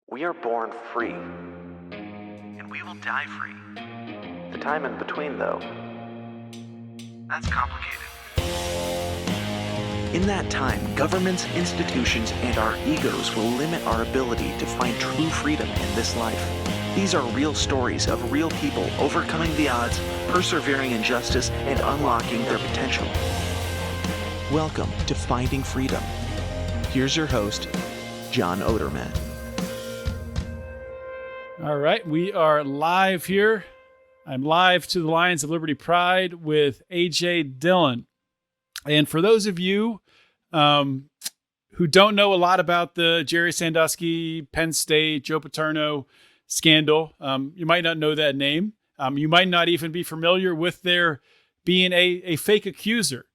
We are born free. And we will die free. The time in between, though, that's complicated. In that time, governments, institutions, and our egos will limit our ability to find true freedom in this life. These are real stories of real people overcoming the odds, persevering in justice, and unlocking their potential. Welcome to Finding Freedom. Here's your host, John Odermatt. All right, we are live here. I'm live to the Lions of Liberty Pride with AJ Dillen. And for those of you who don't know a lot about the Jerry Sandusky, Penn State, Joe Paterno scandal, you might not know that name. You might not even be familiar with there being a fake accuser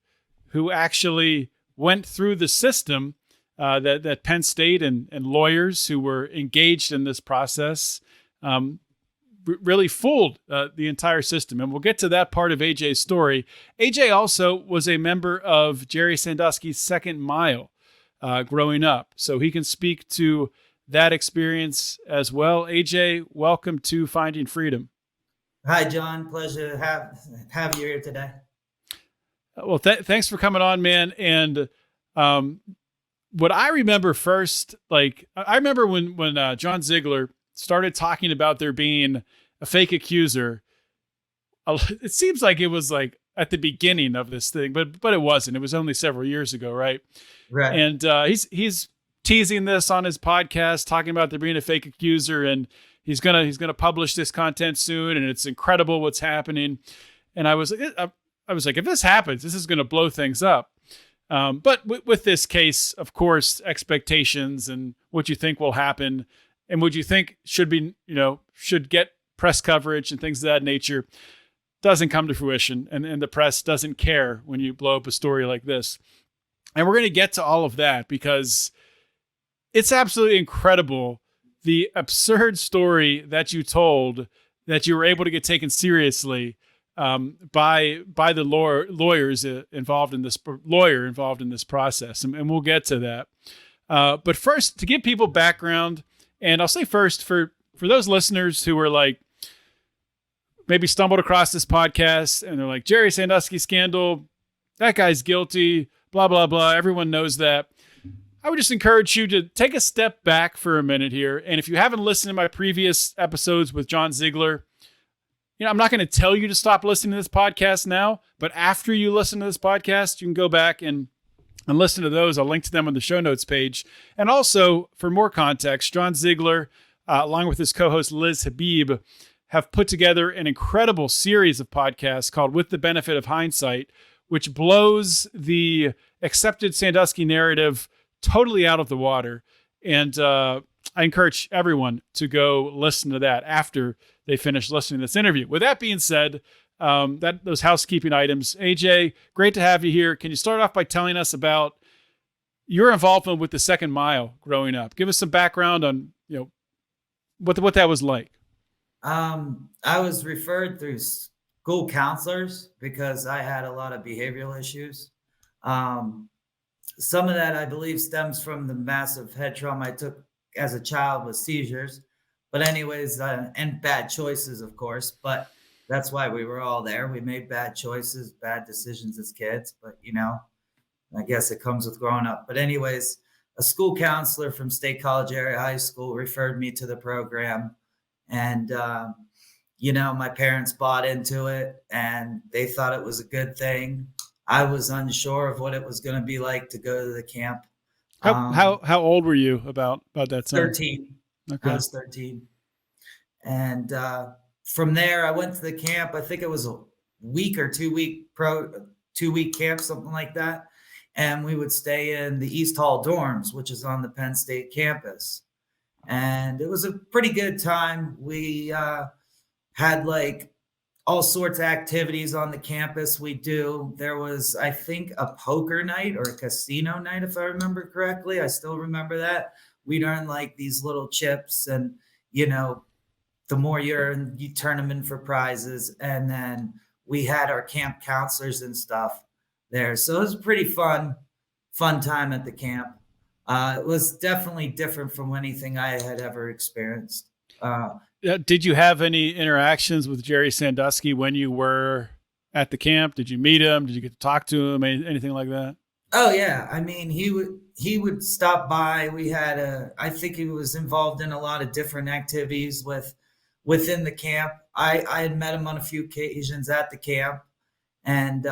who actually went through the system that Penn State and lawyers who were engaged in this process really fooled the entire system. And we'll get to that part of AJ's story. AJ also was a member of Jerry Sandusky's Second Mile growing up, so he can speak to that experience as well. AJ, welcome to Finding Freedom. Hi, John. Pleasure to have you here today. Well, thanks for coming on, man. And what I remember first, I remember when John Ziegler started talking about there being a fake accuser. It seems like it was like at the beginning of this thing, but it wasn't. It was only several years ago, right? Right. And he's teasing this on his podcast, talking about there being a fake accuser, and he's gonna publish this content soon, and it's incredible what's happening. And I was like, if this happens, this is gonna blow things up. But with this case, of course, expectations and what you think will happen and what you think should get press coverage and things of that nature doesn't come to fruition. And the press doesn't care when you blow up a story like this. And we're going to get to all of that because it's absolutely incredible. The absurd story that you told, that you were able to get taken seriously by the lawyers involved in this process. And we'll get to that. But first, to give people background, and I'll say first, for those listeners who are like, maybe stumbled across this podcast and they're like, Jerry Sandusky scandal, that guy's guilty, blah, blah, blah. Everyone knows that. I would just encourage you to take a step back for a minute here. And if you haven't listened to my previous episodes with John Ziegler, I'm not going to tell you to stop listening to this podcast now, but after you listen to this podcast, you can go back and listen to those. I'll link to them on the show notes page. And also, for more context, John Ziegler, along with his co-host Liz Habib, have put together an incredible series of podcasts called With the Benefit of Hindsight, which blows the accepted Sandusky narrative totally out of the water. And I encourage everyone to go listen to that after they finish listening to this interview. With that being said, those housekeeping items. AJ, great to have you here. Can you start off by telling us about your involvement with the Second Mile growing up? Give us some background on what that was like. I was referred through school counselors because I had a lot of behavioral issues. Some of that, I believe, stems from the massive head trauma I took as a child with seizures. But anyways, and bad choices, of course. But that's why we were all there. We made bad choices, bad decisions as kids. But, I guess it comes with growing up. But anyways, a school counselor from State College Area High School referred me to the program. And, my parents bought into it and they thought it was a good thing. I was unsure of what it was going to be like to go to the camp. How old were you about that time? 13. Okay. I was 13. And from there, I went to the camp. I think it was a week or 2-week camp, something like that. And we would stay in the East Hall dorms, which is on the Penn State campus. And it was a pretty good time. We had all sorts of activities on the campus. There was, I think, a poker night or a casino night, if I remember correctly. I still remember that. We'd earn these little chips and, the more you earn, you turn them in for prizes. And then we had our camp counselors and stuff there. So it was a pretty fun time at the camp. It was definitely different from anything I had ever experienced. Did you have any interactions with Jerry Sandusky when you were at the camp? Did you meet him? Did you get to talk to him? Anything like that? Oh yeah. I mean, he would stop by. I think he was involved in a lot of different activities within the camp. I had met him on a few occasions at the camp, and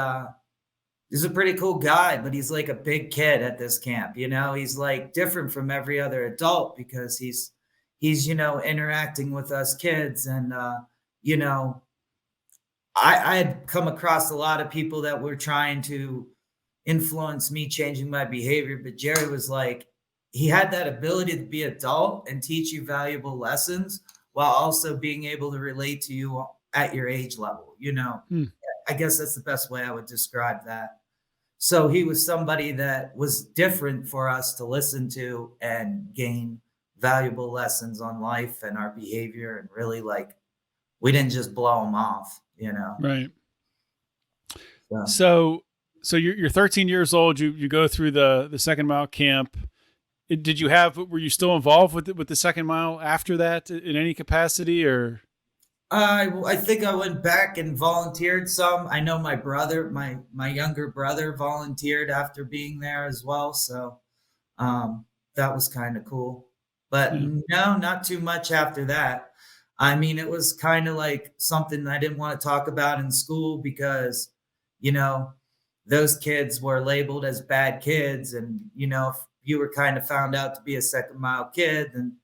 he's a pretty cool guy, but he's like a big kid at this camp. He's like different from every other adult because he's interacting with us kids. And, I had come across a lot of people that were trying to influence me changing my behavior, but Jerry was like, he had that ability to be adult and teach you valuable lessons while also being able to relate to you at your age level. I guess that's the best way I would describe that. So he was somebody that was different for us to listen to and gain valuable lessons on life and our behavior, and really, like, we didn't just blow him off, Right. So you're 13 years old. You go through the Second Mile camp. Were you still involved with the Second Mile after that in any capacity, or? I think I went back and volunteered some. I know my brother, my younger brother, volunteered after being there as well. So that was kind of cool. But no, not too much after that. I mean, it was kind of like something I didn't want to talk about in school because, those kids were labeled as bad kids. And, if you were kind of found out to be a Second Mile kid, then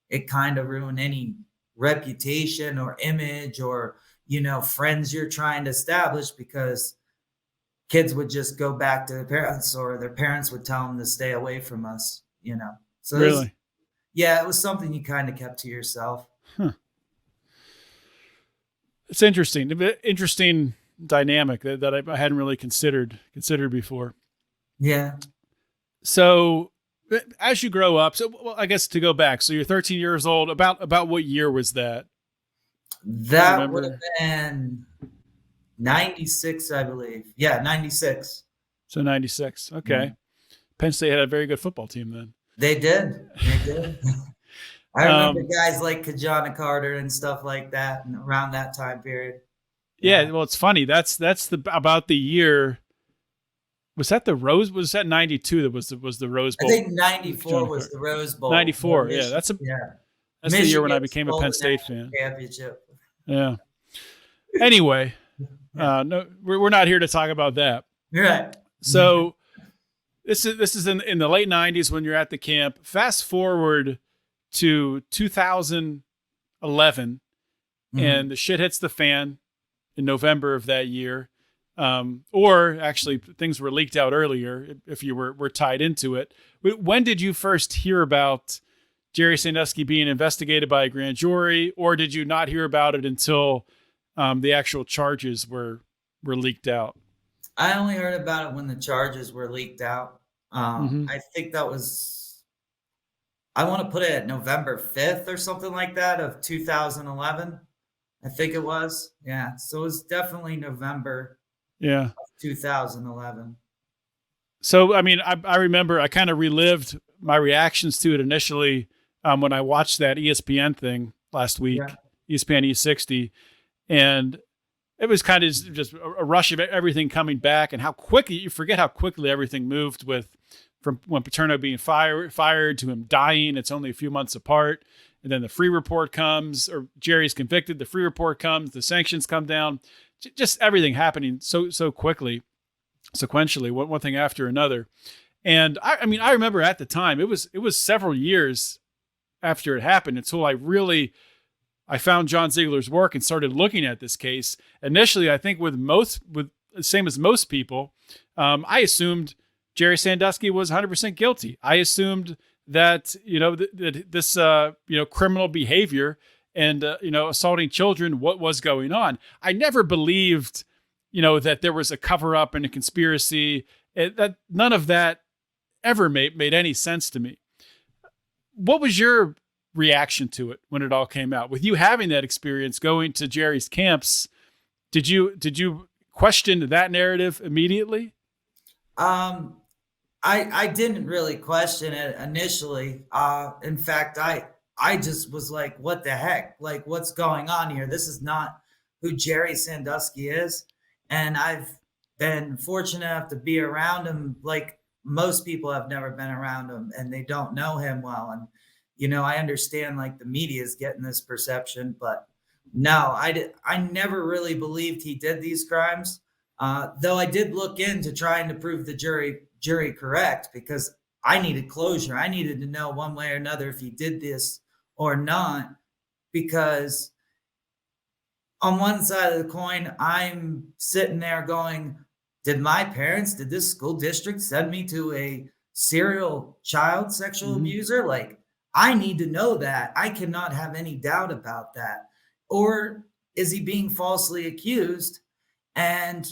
it kind of ruined any reputation or image or, friends you're trying to establish, because kids would just go back to their parents, or their parents would tell them to stay away from us, So really? Yeah, it was something you kind of kept to yourself. Huh. It's interesting. Interesting dynamic that I hadn't really considered before. Yeah. So as you grow up, I guess to go back, so you're 13 years old. About what year was that? That would have been 96, I believe. Yeah, 96. So 96. Okay. Mm-hmm. Penn State had a very good football team then. They did. I remember guys like Kajana Carter and stuff like that around that time period. Yeah, well, it's funny. That's about the year. Was that the Rose? Was that 92? That was the Rose Bowl. I think 94 was the Rose Bowl. 94. Yeah, that's the year when I became a Penn State fan. Championship. Yeah. Anyway, no, we're not here to talk about that. Right. So this is in the late 90s when you're at the camp. Fast forward to 2011, and the shit hits the fan in November of that year. Or actually things were leaked out earlier if you were tied into it. When did you first hear about Jerry Sandusky being investigated by a grand jury, or did you not hear about it until the actual charges were leaked out? I only heard about it when the charges were leaked out. I think that was, I want to put it at November 5th or something like that of 2011. I think it was. Yeah. So it was definitely November. Yeah. 2011. So, I mean, I remember I kind of relived my reactions to it initially when I watched that ESPN thing last week, ESPN E60. And it was kind of just a rush of everything coming back, and how quickly, you forget how quickly everything moved from when Paterno being fired to him dying. It's only a few months apart. And then the free report comes, or Jerry's convicted, the free report comes, the sanctions come down. Just everything happening so quickly, sequentially, one thing after another. And I mean, I remember at the time, it was several years after it happened until I found John Ziegler's work and started looking at this case. Initially, I think with same as most people, I assumed Jerry Sandusky was 100% guilty. I assumed that, that this, criminal behavior and, assaulting children, what was going on. I never believed, that there was a cover up and a conspiracy. That none of that ever made any sense to me. What was your reaction to it when it all came out? With you having that experience going to Jerry's camps, did you question that narrative immediately? I didn't really question it initially. In fact, I just was like, what the heck? Like, what's going on here? This is not who Jerry Sandusky is. And I've been fortunate enough to be around him. Like most people have never been around him and they don't know him well. And, I understand like the media is getting this perception, but no, I never really believed he did these crimes. Though I did look into trying to prove the jury correct because I needed closure. I needed to know one way or another if he did this or not, because on one side of the coin, I'm sitting there going, did this school district send me to a serial child sexual abuser? Like, I need to know that. I cannot have any doubt about that. Or is he being falsely accused? And,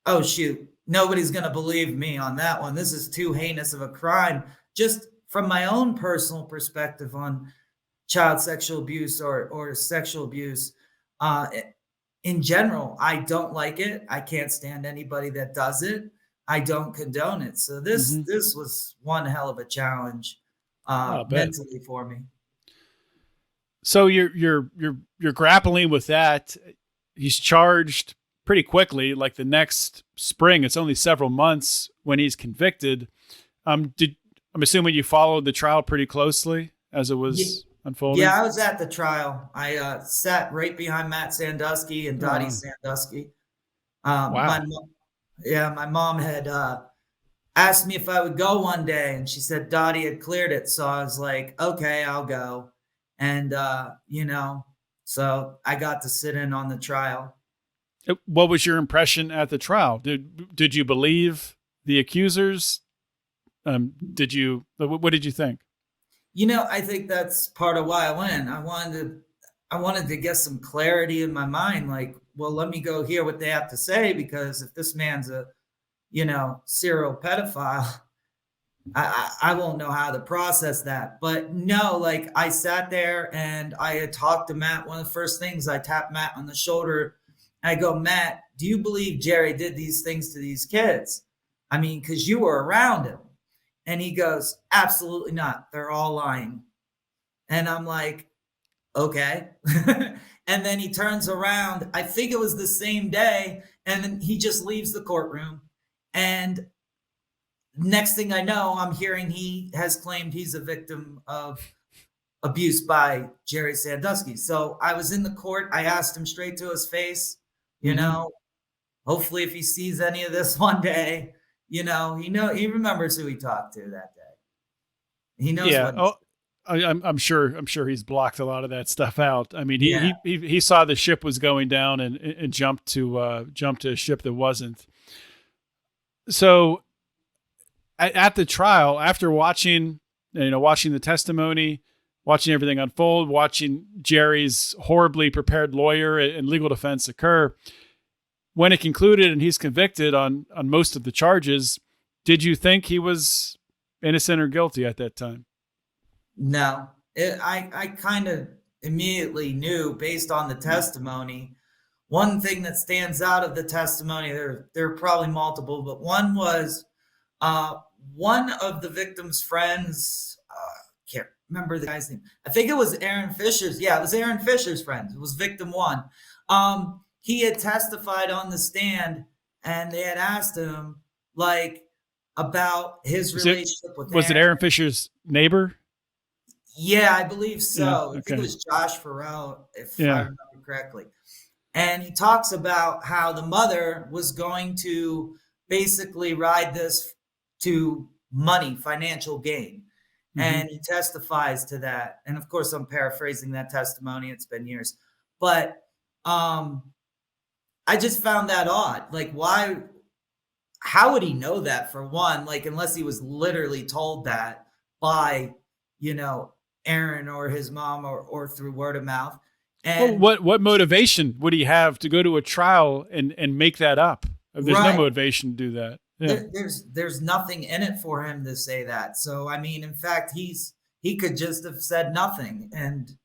oh, shoot, nobody's going to believe me on that one. This is too heinous of a crime. Just from my own personal perspective on child sexual abuse or sexual abuse, in general, I don't like it. I can't stand anybody that does it. I don't condone it. So this was one hell of a challenge mentally for me. So you're grappling with that. He's charged pretty quickly, like the next spring. It's only several months when he's convicted. I'm assuming you followed the trial pretty closely as it was unfolding. Yeah, I was at the trial. I sat right behind Matt Sandusky and Dottie Sandusky. Wow. My mom had asked me if I would go one day, and she said Dottie had cleared it. So I was like, okay, I'll go. And, so I got to sit in on the trial. What was your impression at the trial? Did you believe the accusers? What did you think? I think that's part of why I went. I wanted to get some clarity in my mind. Like, well, let me go hear what they have to say, because if this man's a, serial pedophile, I won't know how to process that. But no, like I sat there and I had talked to Matt. One of the first things, I tapped Matt on the shoulder. I go, Matt, do you believe Jerry did these things to these kids? I mean, because you were around him. And he goes, absolutely not. They're all lying. And I'm like, okay. And then he turns around. I think it was the same day. And then he just leaves the courtroom. And next thing I know, I'm hearing he has claimed he's a victim of abuse by Jerry Sandusky. So I was in the court. I asked him straight to his face, hopefully if he sees any of this one day, he remembers who he talked to that day. He knows. Yeah. I'm sure he's blocked a lot of that stuff out. I mean, he saw the ship was going down and jumped to a ship that wasn't. So at the trial, after watching the testimony, watching everything unfold, watching Jerry's horribly prepared lawyer and legal defense occur, when it concluded and he's convicted on most of the charges, did you think he was innocent or guilty at that time? No, I kind of immediately knew based on the testimony. One thing that stands out of the testimony, there are probably multiple, but one was one of the victim's friends, can't remember the guy's name. I think it was Aaron Fisher's. Yeah, it was Aaron Fisher's friend. It was victim one. He had testified on the stand, and they had asked him about his relationship with Aaron. Was it Aaron Fisher's neighbor? Yeah, I believe so. Yeah, I think it was Josh Farrell, if I remember correctly. And he talks about how the mother was going to basically ride this to money, financial gain. Mm-hmm. And he testifies to that. And of course, I'm paraphrasing that testimony. It's been years. But I just found that odd. Like, why? How would he know that, for one? Like, unless he was literally told that by, Aaron or his mom or through word of mouth. And what motivation would he have to go to a trial and make that up? There's no motivation to do that. Yeah. There's nothing in it for him to say that. So, I mean, in fact, he could just have said nothing. And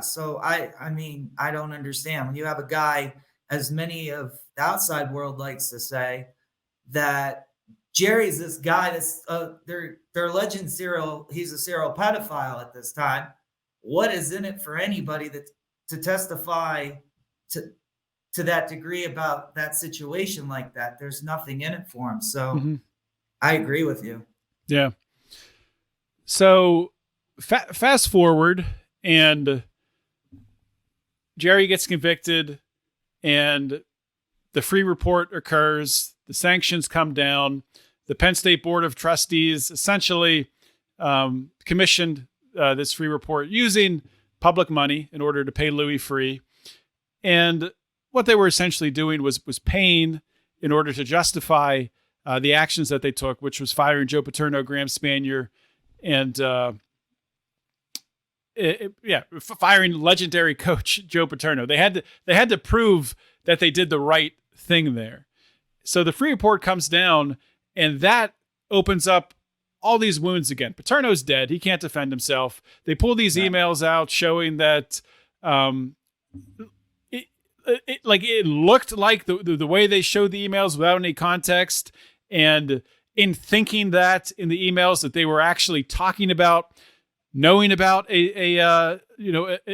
so I mean, I don't understand when you have a guy, as many of the outside world likes to say, that Jerry's this guy that's their legend serial. He's a serial pedophile at this time. What is in it for anybody to testify to that degree about that situation like that? There's nothing in it for him. So I agree with you. Yeah. So fast forward, and Jerry gets convicted, and the free report occurs. The sanctions come down. The Penn State Board of Trustees essentially commissioned this free report using public money in order to pay Louis free. And what they were essentially doing was paying in order to justify the actions that they took, which was firing Joe Paterno, Graham Spanier, and firing legendary coach Joe Paterno. They had to prove that they did the right thing there. So the free report comes down, and that opens up all these wounds again. Paterno's dead. He can't defend himself. They pull these emails out showing that it looked like the way they showed the emails without any context, and in thinking that in the emails that they were actually talking about knowing about an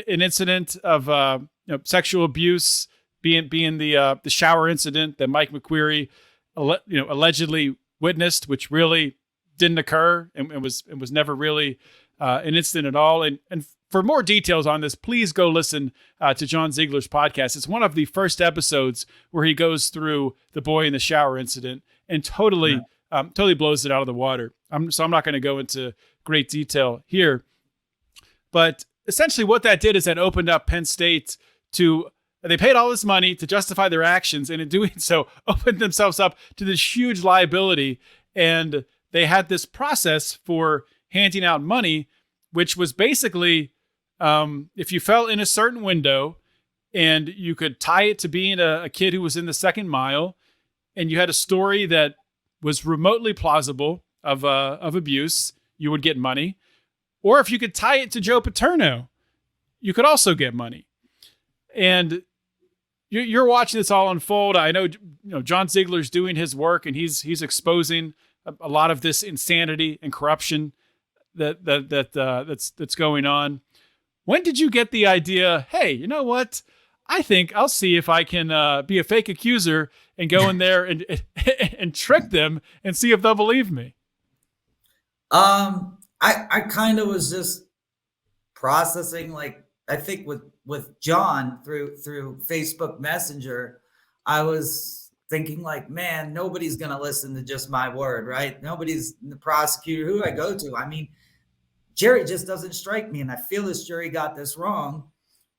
incident of sexual abuse, being the shower incident that Mike McQueary allegedly witnessed, which really didn't occur and was never really an incident at all. And for more details on this, please go listen to John Ziegler's podcast. It's one of the first episodes where he goes through the boy in the shower incident and totally blows it out of the water. I'm not going to go into great detail here, but essentially what that did is that opened up Penn State they paid all this money to justify their actions, and in doing so, opened themselves up to this huge liability. And they had this process for handing out money, which was basically, if you fell in a certain window and you could tie it to being a kid who was in the second mile, and you had a story that was remotely plausible of abuse, you would get money. Or if you could tie it to Joe Paterno, you could also get money. And you're watching this all unfold. I know, John Ziegler's doing his work, and he's exposing a lot of this insanity and corruption that's going on. When did you get the idea? Hey, you know what? I think I'll see if I can be a fake accuser and go in there and trick them and see if they'll believe me. I kind of was just processing, like, I think with John through Facebook Messenger, I was thinking like, man, nobody's going to listen to just my word, right? Nobody's the prosecutor who I go to. I mean, Jerry just doesn't strike me. And I feel this jury got this wrong.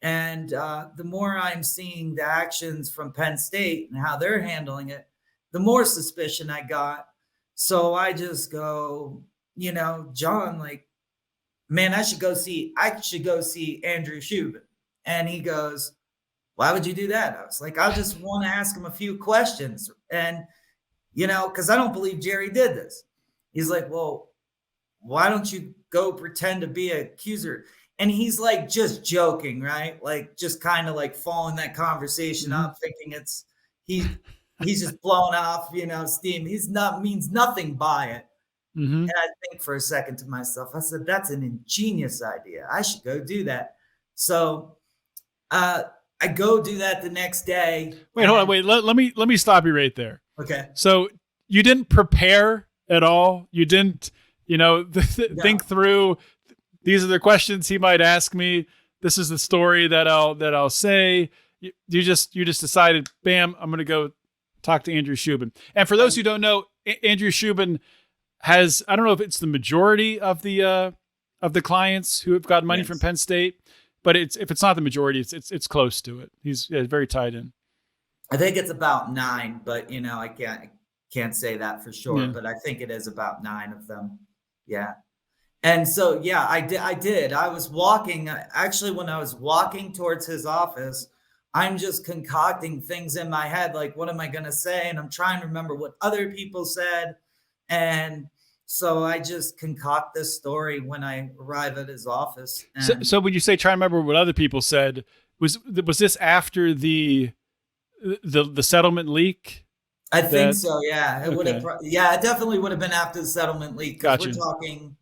And the more I'm seeing the actions from Penn State and how they're handling it, the more suspicion I got. So I just go, John, like, man, I should go see Andrew Shubin. And he goes, why would you do that? I was like, I just want to ask him a few questions. And, because I don't believe Jerry did this. He's like, well, why don't you go pretend to be an accuser? And he's like, just joking, right? Like, just kind of like following that conversation up, thinking he's just blowing off, steam. Means nothing by it. Mm-hmm. And I think for a second to myself, I said, that's an ingenious idea. I should go do that. So I go do that the next day. Wait, hold on. Wait, let me stop you right there. Okay. So you didn't prepare at all. You didn't, think through, these are the questions he might ask me. This is the story that I'll say. You just decided, bam, I'm going to go talk to Andrew Shubin. And for those who don't know, Andrew Shubin has, I don't know if it's the majority of the clients who have gotten money from Penn State, but if it's not the majority, it's close to it. He's very tied in. I think it's about 9, but I can't say that for sure. Yeah. But I think it is about 9 of them. Yeah. And so I did. I was walking. Actually, when I was walking towards his office, I'm just concocting things in my head, like, what am I going to say? And I'm trying to remember what other people said. And so I just concoct this story when I arrive at his office. So when you say try to remember what other people said, was this after the settlement leak? I think so. Yeah, it would Okay. have. Yeah, it definitely would have been after the settlement leak because Gotcha. we're talking.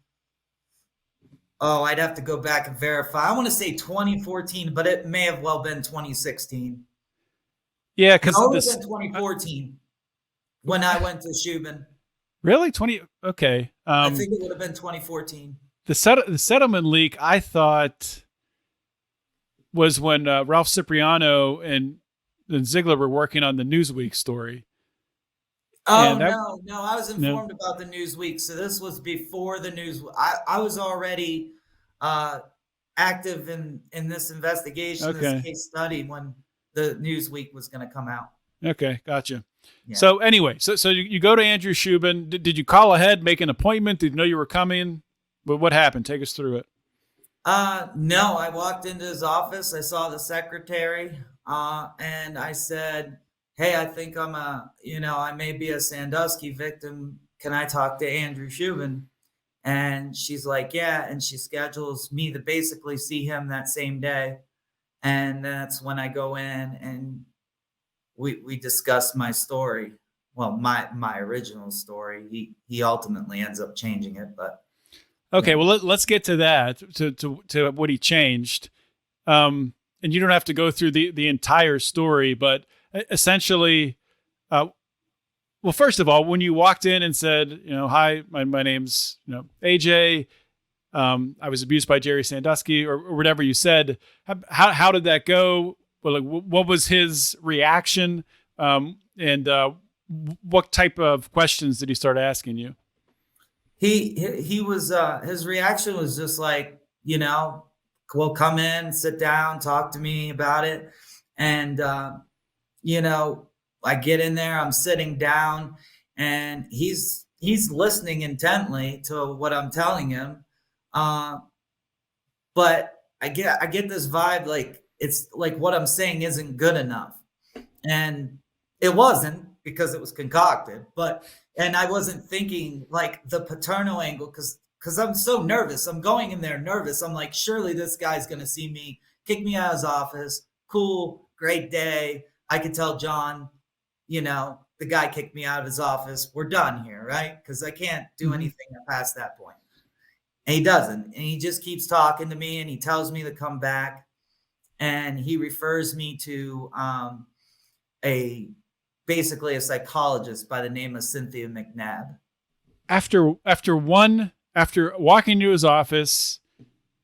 Oh, I'd have to go back and verify. I want to say 2014, but it may have well been 2016. Yeah, No, because it would have this been 2014 when I went to Shubin. really 20. Okay. I think it would have been 2014. The settlement leak, I thought, was when Ralph Cipriano and Ziegler were working on the Newsweek story. Oh, And that- no, I was informed about the Newsweek. So this was before the news. I was already active in this investigation, Okay. this case study when the Newsweek was going to come out. Okay, gotcha. Yeah. So anyway, so you go to Andrew Shubin. Did you call ahead, make an appointment? Did you know you were coming? But what happened? Take us through it. No, I walked into his office. I saw the secretary, and I said, "Hey, I think I may be a Sandusky victim. Can I talk to Andrew Shubin?" And she's like, "Yeah." And she schedules me to basically see him that same day. And that's when I go in and we discuss my story. Well, my original story. He ultimately ends up changing it, but Okay, well let's get to that, to what he changed. And you don't have to go through the entire story, but essentially, well, first of all, when you walked in and said, "Hi, my name's AJ, I was abused by Jerry Sandusky," or whatever you said, how did that go? Well, what was his reaction, and what type of questions did he start asking you? He was his reaction was just like, well, come in, sit down, talk to me about it. And I get in there, I'm sitting down, and he's listening intently to what I'm telling him. But I get this vibe like it's like what I'm saying isn't good enough. And it wasn't, because it was concocted, and I wasn't thinking like the Paterno angle because I'm so nervous. I'm going in there nervous. I'm like, surely this guy's going to see me, kick me out of his office. Cool, great day. I could tell John, the guy kicked me out of his office. We're done here, right? Because I can't do anything past that point. And he doesn't. And he just keeps talking to me, and he tells me to come back. And he refers me to basically a psychologist by the name of Cynthia McNabb. After walking into his office,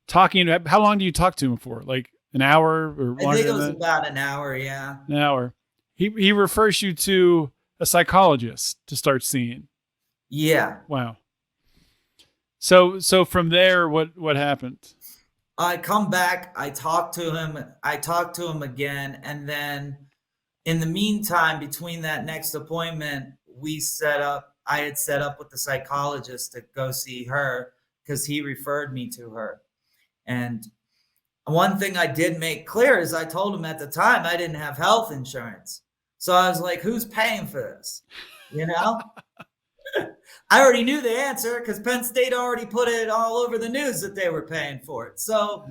talking, how long do you talk to him for? Like an hour or longer? I think it was about an hour. Yeah. An hour. He refers you to a psychologist to start seeing. Yeah. Wow. So from there, what happened? I come back, I talk to him again. And then in the meantime, between that next appointment, I had set up with the psychologist to go see her because he referred me to her. And one thing I did make clear is I told him at the time I didn't have health insurance. So I was like, who's paying for this? I already knew the answer because Penn State already put it all over the news that they were paying for it. So,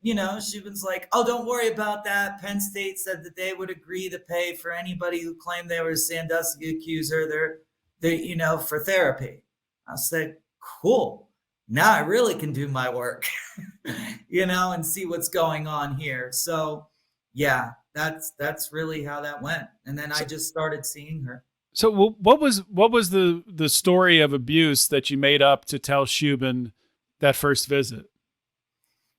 she was like, oh, don't worry about that. Penn State said that they would agree to pay for anybody who claimed they were a Sandusky accuser. They're for therapy. I was like, cool. Now I really can do my work, and see what's going on here. So, yeah, that's really how that went. And then I just started seeing her. So what was the story of abuse that you made up to tell Shubin that first visit?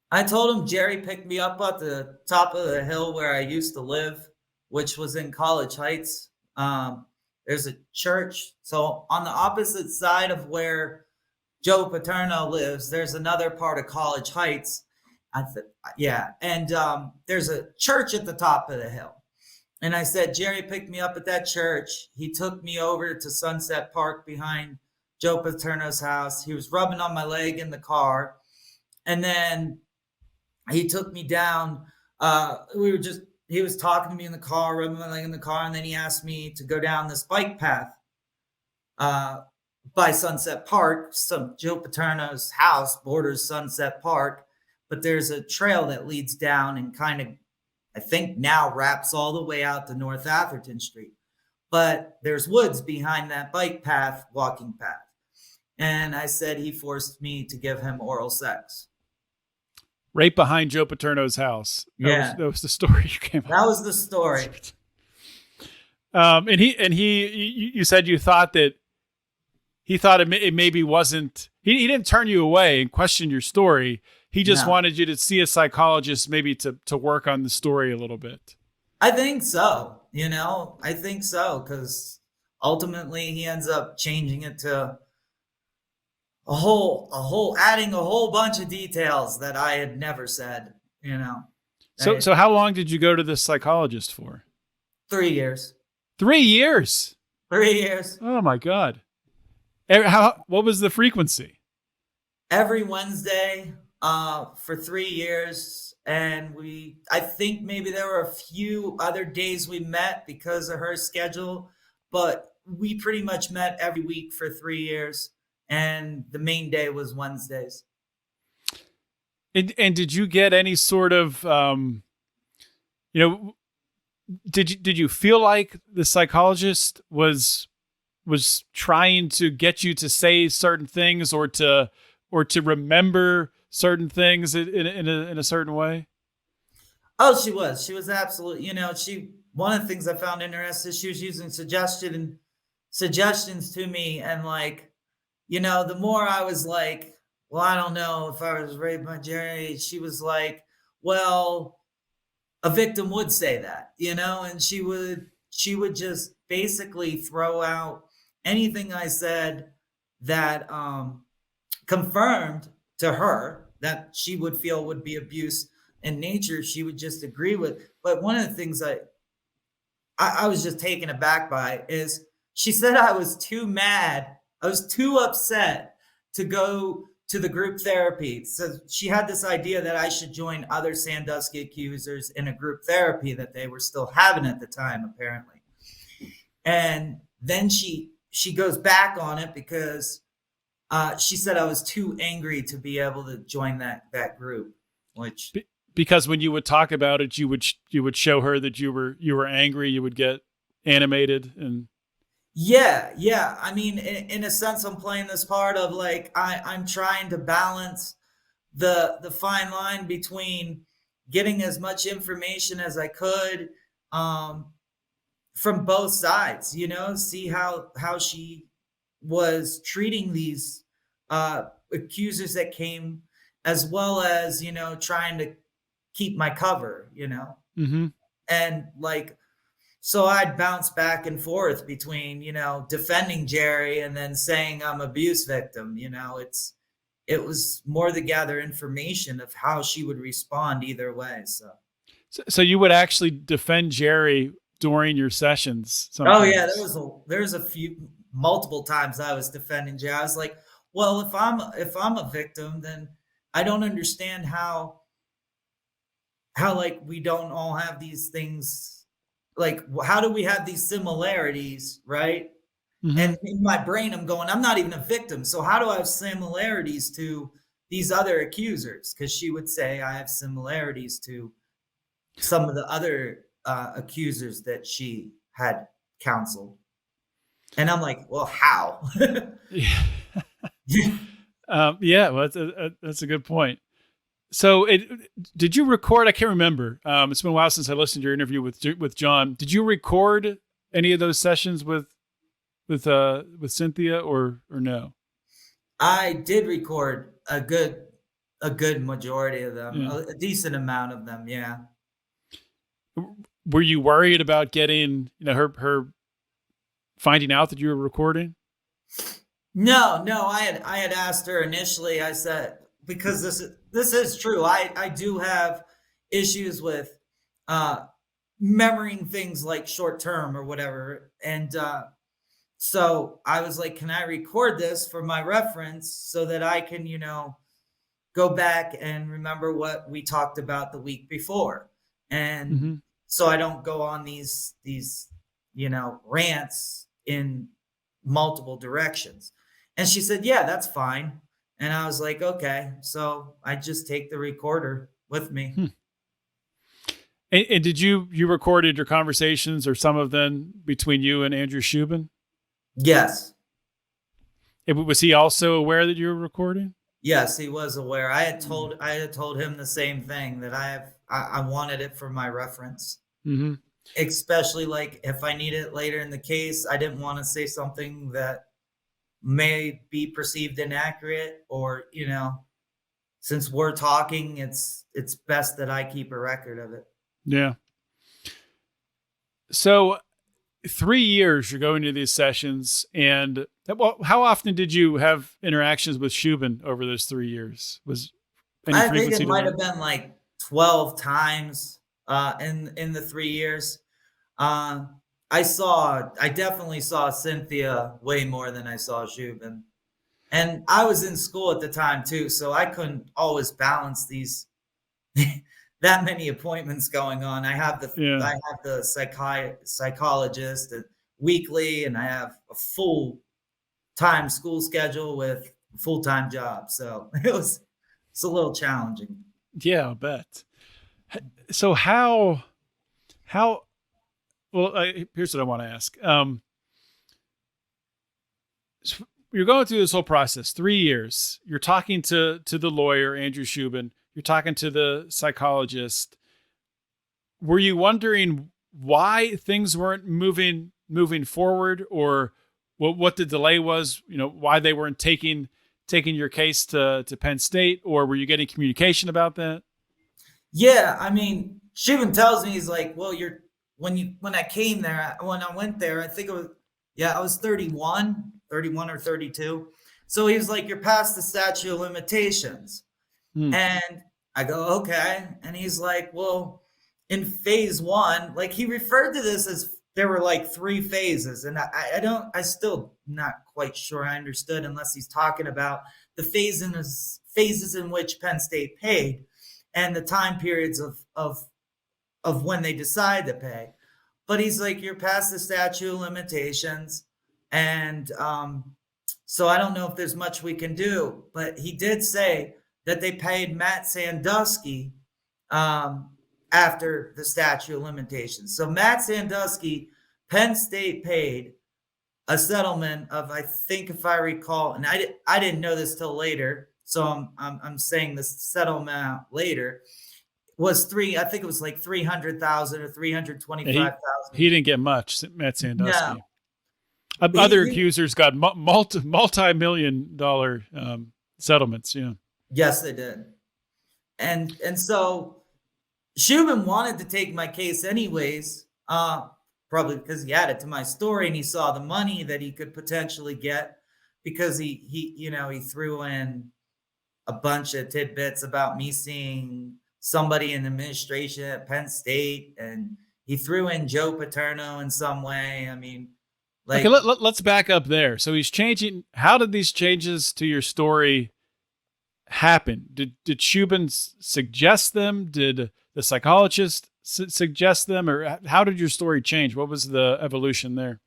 I told him Jerry picked me up at the top of the hill where I used to live, which was in College Heights. There's a church. So on the opposite side of where Joe Paterno lives, there's another part of College Heights. And there's a church at the top of the hill. And I said, Jerry picked me up at that church. He took me over to Sunset Park behind Joe Paterno's house. He was rubbing on my leg in the car. And then he took me down. He was talking to me in the car, rubbing my leg in the car. And then he asked me to go down this bike path by Sunset Park. So Joe Paterno's house borders Sunset Park, but there's a trail that leads down and kind of, I think now wraps all the way out to North Atherton Street. but there's woods behind that bike path, walking path. And I said he forced me to give him oral sex. Right behind Joe Paterno's house. That was the story you came up with. That was the story. You said you thought that he thought it maybe wasn't, he didn't turn you away and question your story. He just wanted you to see a psychologist, maybe to work on the story a little bit. I think so. I think so. 'Cause ultimately he ends up changing it to adding a whole bunch of details that I had never said, So how long did you go to this psychologist for? 3 years. 3 years. 3 years. Oh my God. What was the frequency? Every Wednesday, for 3 years. And I think maybe there were a few other days we met because of her schedule, but we pretty much met every week for 3 years. And the main day was Wednesdays. And did you get any sort of, did you feel like the psychologist was trying to get you to say certain things or to remember certain things in a certain way? Oh, she was absolutely, one of the things I found interesting is she was using suggestions to me. And the more I was like, well, I don't know if I was raped by Jerry, she was like, well, a victim would say that, and she would just basically throw out anything I said that confirmed to her that she would feel would be abuse in nature. She would just agree with. But one of the things I was just taken aback by is she said I was too mad. I was too upset to go to the group therapy. So she had this idea that I should join other Sandusky accusers in a group therapy that they were still having at the time, apparently. And then she goes back on it because she said I was too angry to be able to join that group. Which because when you would talk about it, you would show her that you were angry. You would get animated and. Yeah. I mean, in a sense, I'm playing this part of I'm trying to balance the fine line between getting as much information as I could from both sides, see how she was treating these accusers that came, as well as, trying to keep my cover, Mm-hmm. And so I'd bounce back and forth between, defending Jerry and then saying I'm abuse victim. It was more to gather information of how she would respond either way. So you would actually defend Jerry during your sessions sometimes. Oh yeah, there was a few multiple times I was defending Jerry. I was like, well, if I'm a victim, then I don't understand how we don't all have these things. How do we have these similarities, right? Mm-hmm. And in my brain, I'm going, I'm not even a victim. So how do I have similarities to these other accusers? Because she would say I have similarities to some of the other accusers that she had counseled. And I'm like, well, how? Yeah, well, that's a good point. So did you record? I can't remember. It's been a while since I listened to your interview with John. Did you record any of those sessions with Cynthia or no? I did record a good majority of them, yeah. A decent amount of them. Yeah. Were you worried about getting, her finding out that you were recording? No. I had asked her initially. I said, because this is true. I do have issues with remembering things like short term or whatever. And so I was like, can I record this for my reference so that I can, go back and remember what we talked about the week before. And mm-hmm. So I don't go on these rants in multiple directions. And she said, yeah, that's fine. And I was like, okay. So I just take the recorder with me. And did you recorded your conversations or some of them between you and Andrew Shubin? Yes. Was he also aware that you were recording? Yes, he was aware. I had told him the same thing, that I wanted it for my reference. Mm-hmm. Especially like if I need it later in the case, I didn't want to say something that may be perceived inaccurate, or, since we're talking, it's best that I keep a record of it. Yeah. So 3 years you're going to these sessions, and how often did you have interactions with Shubin over those 3 years? Was any I think frequency it to might that? have been like 12 times in the 3 years. I definitely saw Cynthia way more than I saw Shubin. And I was in school at the time too, so I couldn't always balance these that many appointments going on. I have the psychologist weekly, and I have a full-time school schedule with a full-time job. So it's a little challenging. Yeah, I'll bet. So here's what I want to ask. So you're going through this whole process, 3 years. You're talking to the lawyer, Andrew Shubin. You're talking to the psychologist. Were you wondering why things weren't moving forward, or what the delay was? Why they weren't taking your case to Penn State, or were you getting communication about that? Yeah, I mean, Shubin tells me, he's like, well, when I went there, I think I was 31 or 32. So he was like, you're past the statute of limitations. And I go, okay. And he's like, well, in phase 1, like he referred to this as there were like 3 phases. And I still not quite sure I understood, unless he's talking about the phases in which Penn State paid and the time periods of when they decide to pay. But he's like, you're past the statute of limitations. And so I don't know if there's much we can do. But he did say that they paid Matt Sandusky after the statute of limitations. So Matt Sandusky, Penn State paid a settlement of, I think, if I recall, and I didn't know this till later, so I'm saying this settlement later, was I think it was like 300,000 or 325,000. He didn't get much, Matt Sandusky. No. Other accusers got multi-million-dollar settlements. Yeah. Yes, they did. And so Shubin wanted to take my case anyways, probably because he added to my story and he saw the money that he could potentially get, because he threw in a bunch of tidbits about me seeing somebody in administration at Penn State, and he threw in Joe Paterno in some way. I mean, like, okay, let's back up there. So he's changing. How did these changes to your story happen? Did Shubin suggest them? Did the psychologist suggest them, or how did your story change? What was the evolution there?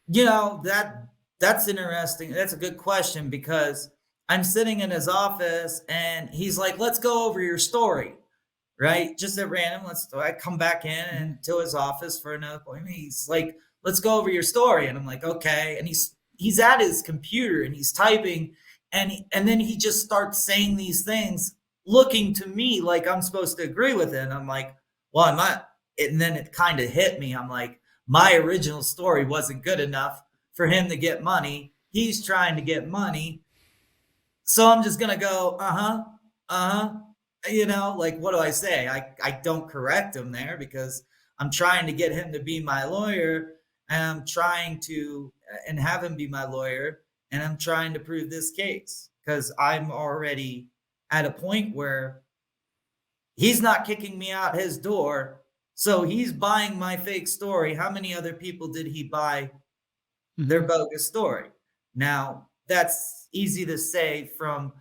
That's interesting. That's a good question, because I'm sitting in his office and he's like, let's go over your story, right? Just at random. I come back in and to his office for another appointment. He's like, let's go over your story. And I'm like, okay. And he's at his computer and he's typing, and then he just starts saying these things, looking to me like I'm supposed to agree with it. And I'm like, well, I'm not. And then it kind of hit me. I'm like, my original story wasn't good enough for him to get money. He's trying to get money. So I'm just going to go, like, what do I say? I don't correct him there, because I'm trying to get him to be my lawyer, and I'm trying to and have him be my lawyer, and I'm trying to prove this case, because I'm already at a point where he's not kicking me out his door. So he's buying my fake story. How many other people did he buy their bogus story? Now, that's easy to say from,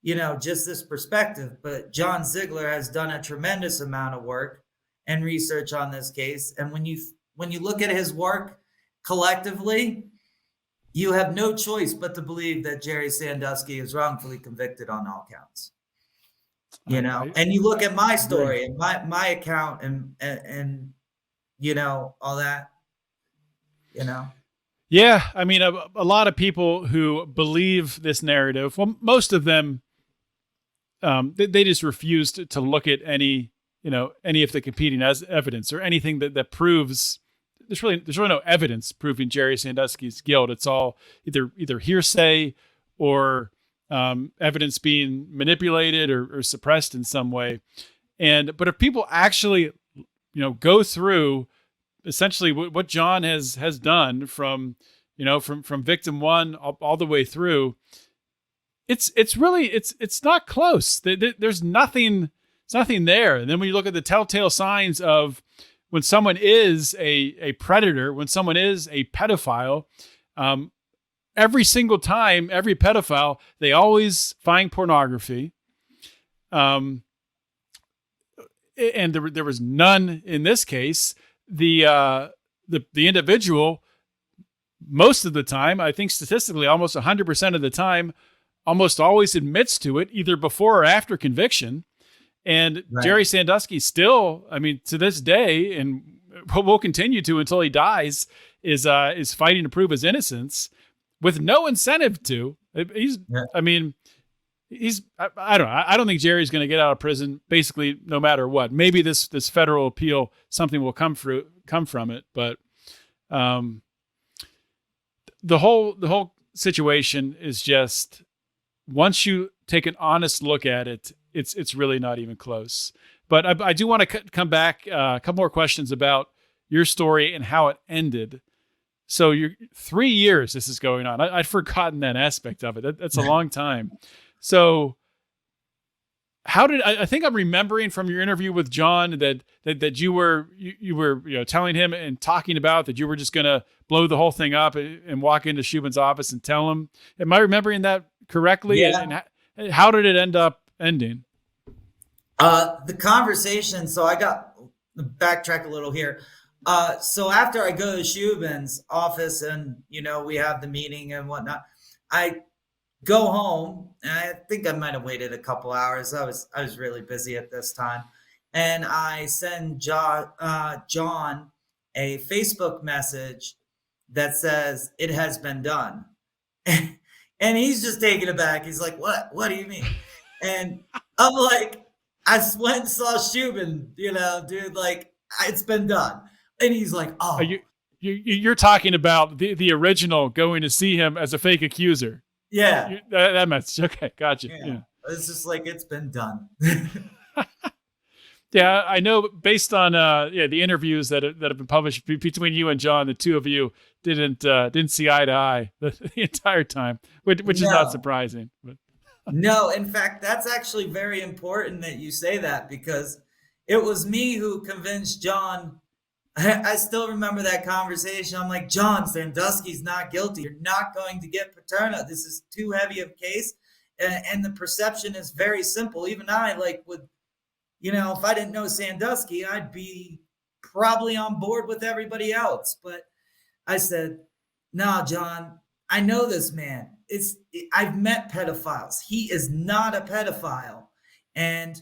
just this perspective, but John Ziegler has done a tremendous amount of work and research on this case. And when you look at his work collectively, you have no choice but to believe that Jerry Sandusky is wrongfully convicted on all counts. And you look at my agree. story and my account and all that, Yeah, I mean, a lot of people who believe this narrative, well, most of them, they just refuse to look at any of the competing evidence or anything that proves. There's really no evidence proving Jerry Sandusky's guilt. It's all either hearsay or evidence being manipulated or suppressed in some way. But if people actually, go through essentially what John has done from victim one all the way through, it's really not close. There's nothing. It's nothing there. And then when you look at the telltale signs of when someone is a predator, when someone is a pedophile, every single time, every pedophile, they always find pornography. And there was none in this case. The individual, most of the time, I think statistically, almost 100% of the time, almost always admits to it, either before or after conviction. And right. Jerry Sandusky still, I mean, to this day, and will continue to until he dies, is fighting to prove his innocence with no incentive to. I don't know. I don't think Jerry's going to get out of prison basically no matter what. Maybe this federal appeal, something will come from it, but the whole situation is just, once you take an honest look at it, it's really not even close. But I do want to come back a couple more questions about your story and how it ended. So you're 3 years this is going on. I'd forgotten that aspect of it. That's a long time. So how did I think I'm remembering from your interview with John that you were telling him and talking about that you were just going to blow the whole thing up and walk into Shubin's office and tell him. Am I remembering that correctly? Yeah. And how did it end up ending? The conversation. So I got backtrack a little here. So after I go to Shubin's office and we have the meeting and whatnot, I go home, and I think I might have waited a couple hours. I was really busy at this time, and I send John a Facebook message that says it has been done, and he's just taken aback. He's like, "What? What do you mean?" And I'm like, "I went and saw Shubin, dude. Like, it's been done." And he's like, "Oh, you're talking about the original going to see him as a fake accuser." Yeah. That message. Okay. Gotcha. Yeah. It's just like, it's been done. Yeah. I know based on, the interviews that have been published between you and John, the two of you didn't see eye to eye the entire time, which is not surprising. But. No, in fact, that's actually very important that you say that, because it was me who convinced John. I still remember that conversation. I'm like, "John, Sandusky's not guilty. You're not going to get Paterno. This is too heavy of a case." And the perception is very simple. Even I would, if I didn't know Sandusky, I'd be probably on board with everybody else. But I said, "No, John, I know this man. I've met pedophiles. He is not a pedophile." And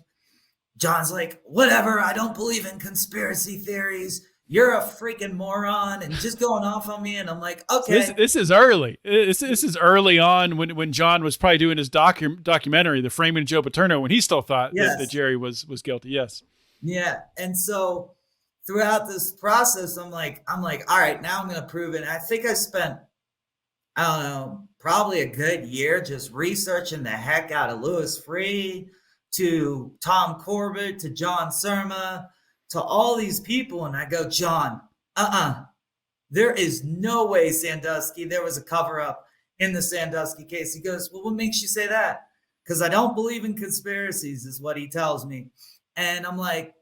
John's like, "Whatever. I don't believe in conspiracy theories. You're a freaking moron," and just going off on me. And I'm like, okay. This is early. This is early on when John was probably doing his documentary, The Framing of Joe Paterno, when he still thought that Jerry was guilty. Yes. Yeah. And so throughout this process, I'm like, all right, now I'm going to prove it. And I think I spent, I don't know, probably a good year just researching the heck out of Louis Freeh, to Tom Corbett, to John Surma, to all these people. And I go, "John, there is no way Sandusky, there was a cover up in the Sandusky case." He goes, "Well, what makes you say that?" "Because I don't believe in conspiracies," is what he tells me. And I'm like,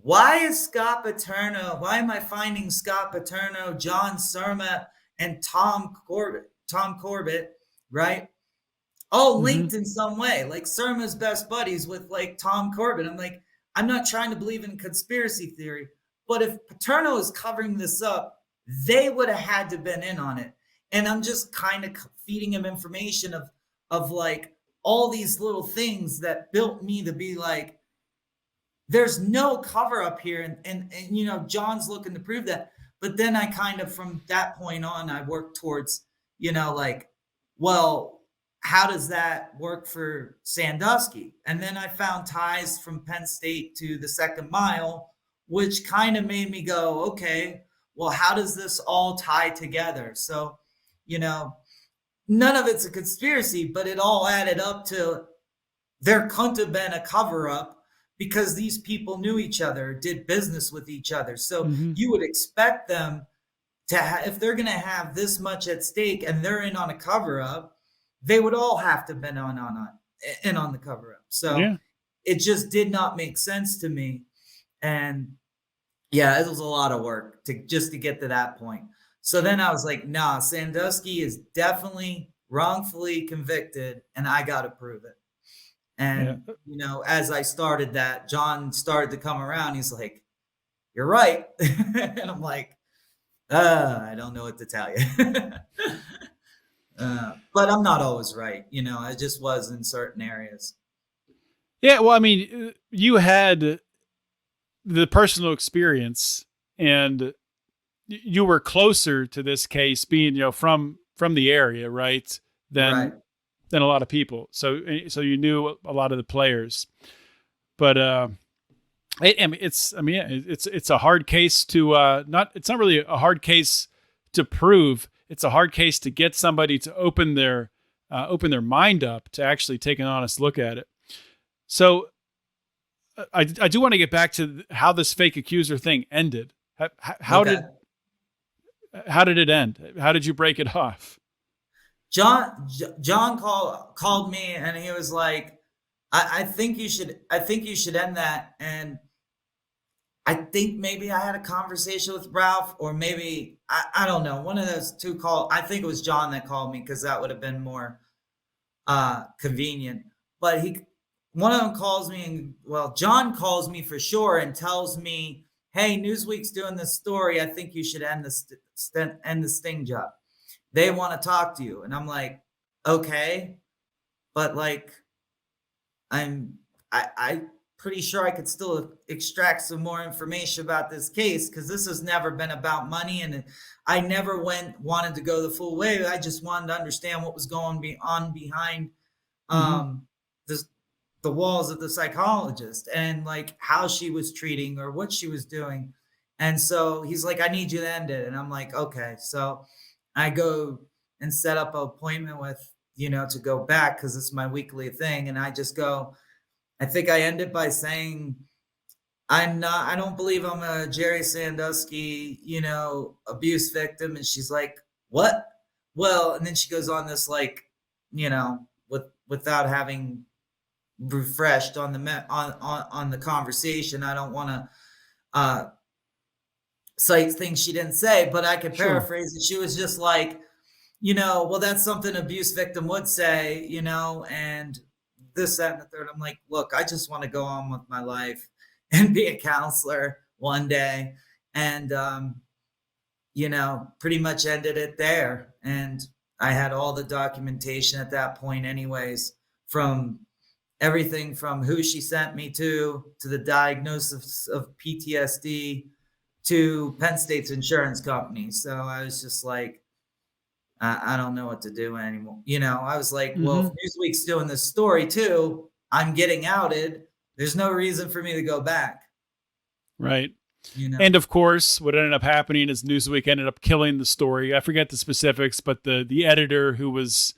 why am I finding Scott Paterno, John Surma, and Tom Corbett, right? All linked in some way. Like, Surma's best buddies with Tom Corbett. I'm like, I'm not trying to believe in conspiracy theory, but if Paterno is covering this up, they would have had to been in on it. And I'm just kind of feeding him information of all these little things that built me to be like, there's no cover up here. And you know, John's looking to prove that. But then I kind of, from that point on, I worked towards, you know, like, well, how does that work for Sandusky? And then I found ties from Penn State to the second mile, which kind of made me go, okay, well, how does this all tie together? So, you know, none of it's a conspiracy, but it all added up to there couldn't have been a cover up because these people knew each other, did business with each other. So you would expect them to, if they're going to have this much at stake and they're in on a cover up, they would all have to have been on the cover up. So it just did not make sense to me. And yeah, it was a lot of work to get to that point. So then I was like, nah, Sandusky is definitely wrongfully convicted and I got to prove it. And, you know, as I started that, John started to come around. He's like, you're right. And I'm like, I don't know what to tell you. But I'm not always right. You know, I just was in certain areas. Yeah. Well, I mean, you had the personal experience and you were closer to this case being, you know, from the area, right? Than a lot of people. So you knew a lot of the players, but, it's a hard case to, it's not really a hard case to prove. It's a hard case to get somebody to open their mind up to actually take an honest look at it. So I do want to get back to how this fake accuser thing ended. How did it end? How did you break it off? John called me and he was like, I think you should end that. And I think maybe I had a conversation with Ralph, or maybe I don't know. One of those two called. I think it was John that called me because that would have been more convenient. But one of them calls me, and well, John calls me for sure and tells me, "Hey, Newsweek's doing this story. I think you should end the sting job. They want to talk to you." And I'm like, okay, but like, I pretty sure I could still extract some more information about this case because this has never been about money, and I never wanted to go the full way. I just wanted to understand what was going on behind the walls of the Psychologist, and like how she was treating or what she was doing. And so he's like, "I need you to end it," and I'm like, okay. So I go and set up an appointment with, to go back because it's my weekly thing, and I just go. I think I ended by saying, I don't believe I'm a Jerry Sandusky, abuse victim. And she's like, what? Well, and then she goes on this, like, without having refreshed on the conversation. I don't want to cite things she didn't say, but I could paraphrase it. She was just like, well, that's something an abuse victim would say, and this, that, and the third. I'm like, look, I just want to go on with my life and be a counselor one day. And, pretty much ended it there. And I had all the documentation at that point anyways, from everything from who she sent me to the diagnosis of PTSD to Penn State's insurance company. So I was just like, I don't know what to do anymore. I was like, well, if Newsweek's doing this story too, I'm getting outed. There's no reason for me to go back. Right. And of course, what ended up happening is Newsweek ended up killing the story. I forget the specifics, but the editor who was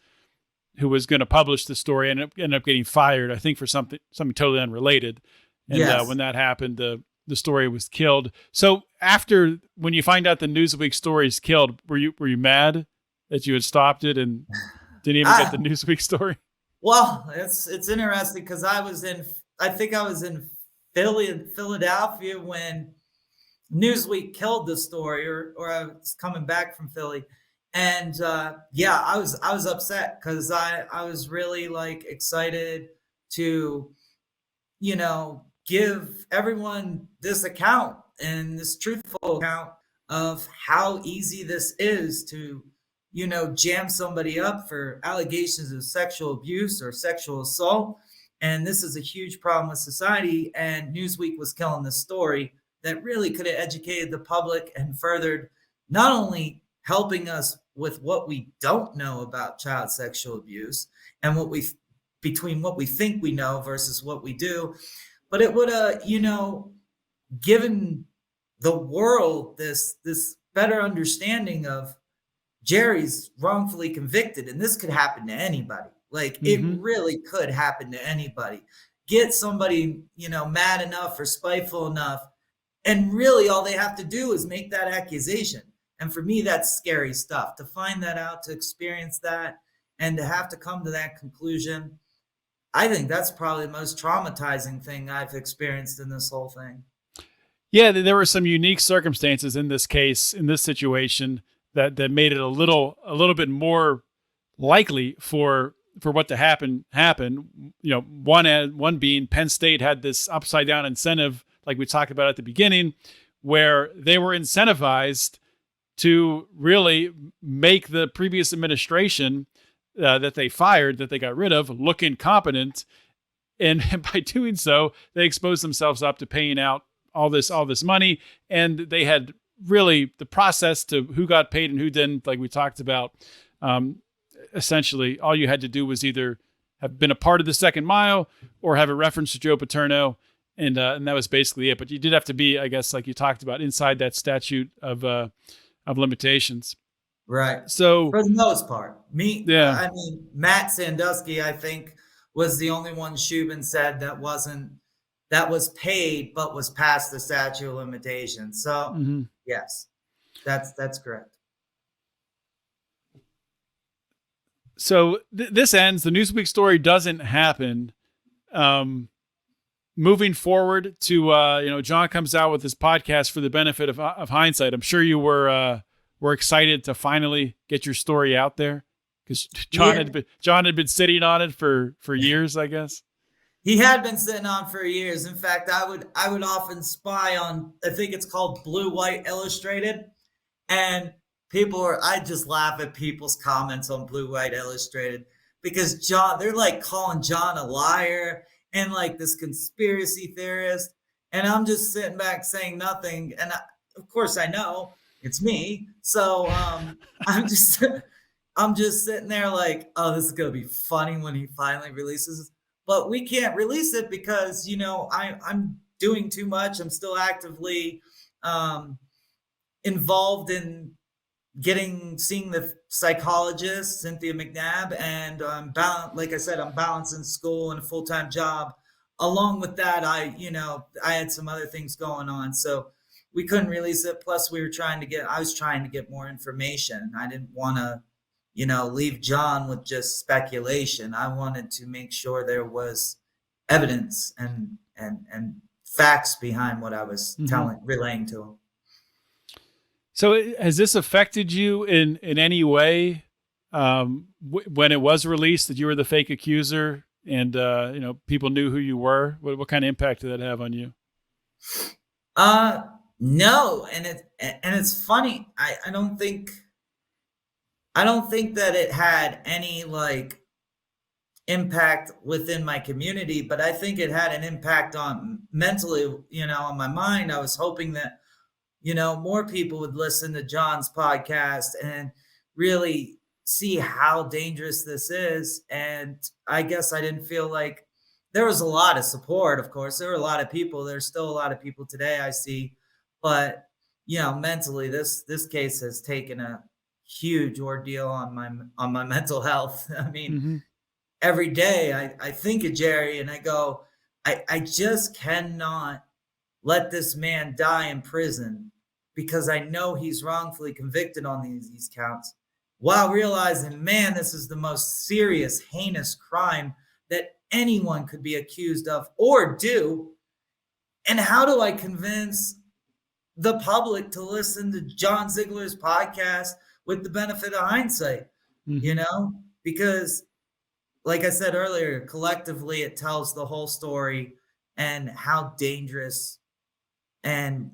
going to publish the story ended up getting fired, I think for something totally unrelated. And when that happened, the story was killed. So when you find out the Newsweek story is killed, were you mad that you had stopped it and didn't even get the Newsweek story? Well, it's interesting because I was in Philadelphia when Newsweek killed the story, or I was coming back from Philly. And I was upset because I was really like excited to, give everyone this account and this truthful account of how easy this is to jam somebody up for allegations of sexual abuse or sexual assault. And this is a huge problem with society. And Newsweek was killing this story that really could have educated the public and furthered not only helping us with what we don't know about child sexual abuse and between what we think we know versus what we do, but it would have, given the world this better understanding of Jerry's wrongfully convicted, and this could happen to anybody. Like it really could happen to anybody. Get somebody, mad enough or spiteful enough, and really all they have to do is make that accusation. And for me, that's scary stuff. To find that out, to experience that, and to have to come to that conclusion, I think that's probably the most traumatizing thing I've experienced in this whole thing. Yeah, there were some unique circumstances in this case, in this situation, that made it a little bit more likely for what to happen. One being Penn State had this upside down incentive, like we talked about at the beginning, where they were incentivized to really make the previous administration that they fired, that they got rid of, look incompetent. And by doing so, they exposed themselves up to paying out all this money. And they had really the process to who got paid and who didn't, like we talked about. Essentially, all you had to do was either have been a part of the second mile or have a reference to Joe Paterno. And that was basically it. But you did have to be, I guess, like you talked about, inside that statute of limitations. Right. So for the most part, Matt Sandusky, I think, was the only one Shubin said that was paid, but was past the statute of limitations. So yes, that's correct. So this ends. The Newsweek story doesn't happen. Moving forward to, John comes out with his podcast for the benefit of hindsight. I'm sure you were excited to finally get your story out there because John had been sitting on it for years, I guess. He had been sitting on for years. In fact, I would often spy on, I think it's called Blue White Illustrated, and I just laugh at people's comments on Blue White Illustrated because they're like calling John a liar and like this conspiracy theorist. And I'm just sitting back saying nothing. And of course I know it's me. So I'm just sitting there like, oh, this is going to be funny when he finally releases it. But we can't release it because, I'm doing too much. I'm still actively involved in seeing the psychologist, Cynthia McNabb, and like I said, I'm balancing school and a full-time job. Along with that, I had some other things going on, so we couldn't release it. Plus, I was trying to get more information. I didn't want to, leave John with just speculation. I wanted to make sure there was evidence and facts behind what I was relaying to him. So has this affected you in any way when it was released that you were the fake accuser and, people knew who you were? What kind of impact did that have on you? No. And it's funny. I don't think that it had any like impact within my community, but I think it had an impact on mentally, on my mind. I was hoping that, more people would listen to John's podcast and really see how dangerous this is. And I guess I didn't feel like there was a lot of support. Of course, there were a lot of people. There's still a lot of people today I see, but mentally, this case has taken a huge ordeal on my mental health. I mean, every day I think of Jerry and I go, I just cannot let this man die in prison because I know he's wrongfully convicted on these counts, while realizing, man, this is the most serious, heinous crime that anyone could be accused of or do. And how do I convince the public to listen to John Ziegler's podcast with the benefit of hindsight? Because like I said earlier, collectively it tells the whole story and how dangerous and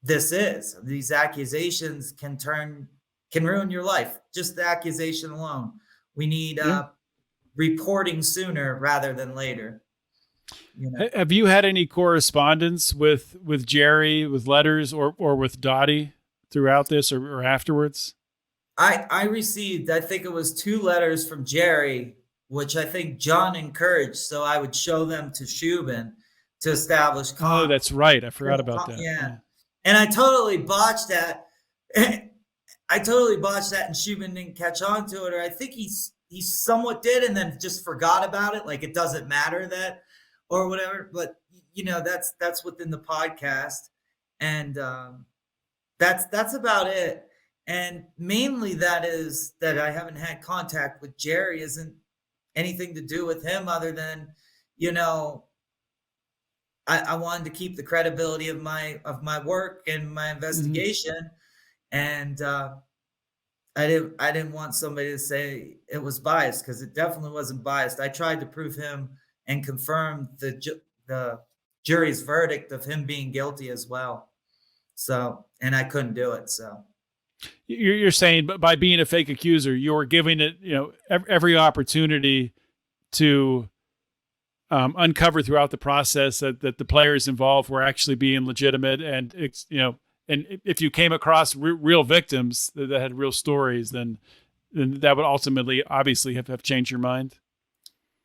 this is. These accusations can turn can ruin your life. Just the accusation alone. We need reporting sooner rather than later. You know? Have you had any correspondence with Jerry, with letters or with Dottie throughout this or afterwards? I received, I think it was 2 letters from Jerry, which I think John encouraged. So I would show them to Shubin to establish contact. Oh, that's right. I forgot about that. Yeah. And I totally botched that. I totally botched that, and Shubin didn't catch on to it. Or I think he somewhat did and then just forgot about it. Like it doesn't matter that or whatever. But, you know, that's within the podcast. And that's about it. And mainly that is that I haven't had contact with Jerry isn't anything to do with him other than, you know, I wanted to keep the credibility of my work and my investigation. And I didn't want somebody to say it was biased, because it definitely wasn't biased. I tried to prove him and confirm the jury's verdict of him being guilty as well. So, and I couldn't do it. So you're saying, but by being a fake accuser, you're giving it, you know, every opportunity to uncover throughout the process that the players involved were actually being legitimate. And it's, you know, and if you came across real victims that had real stories, then that would ultimately obviously have changed your mind.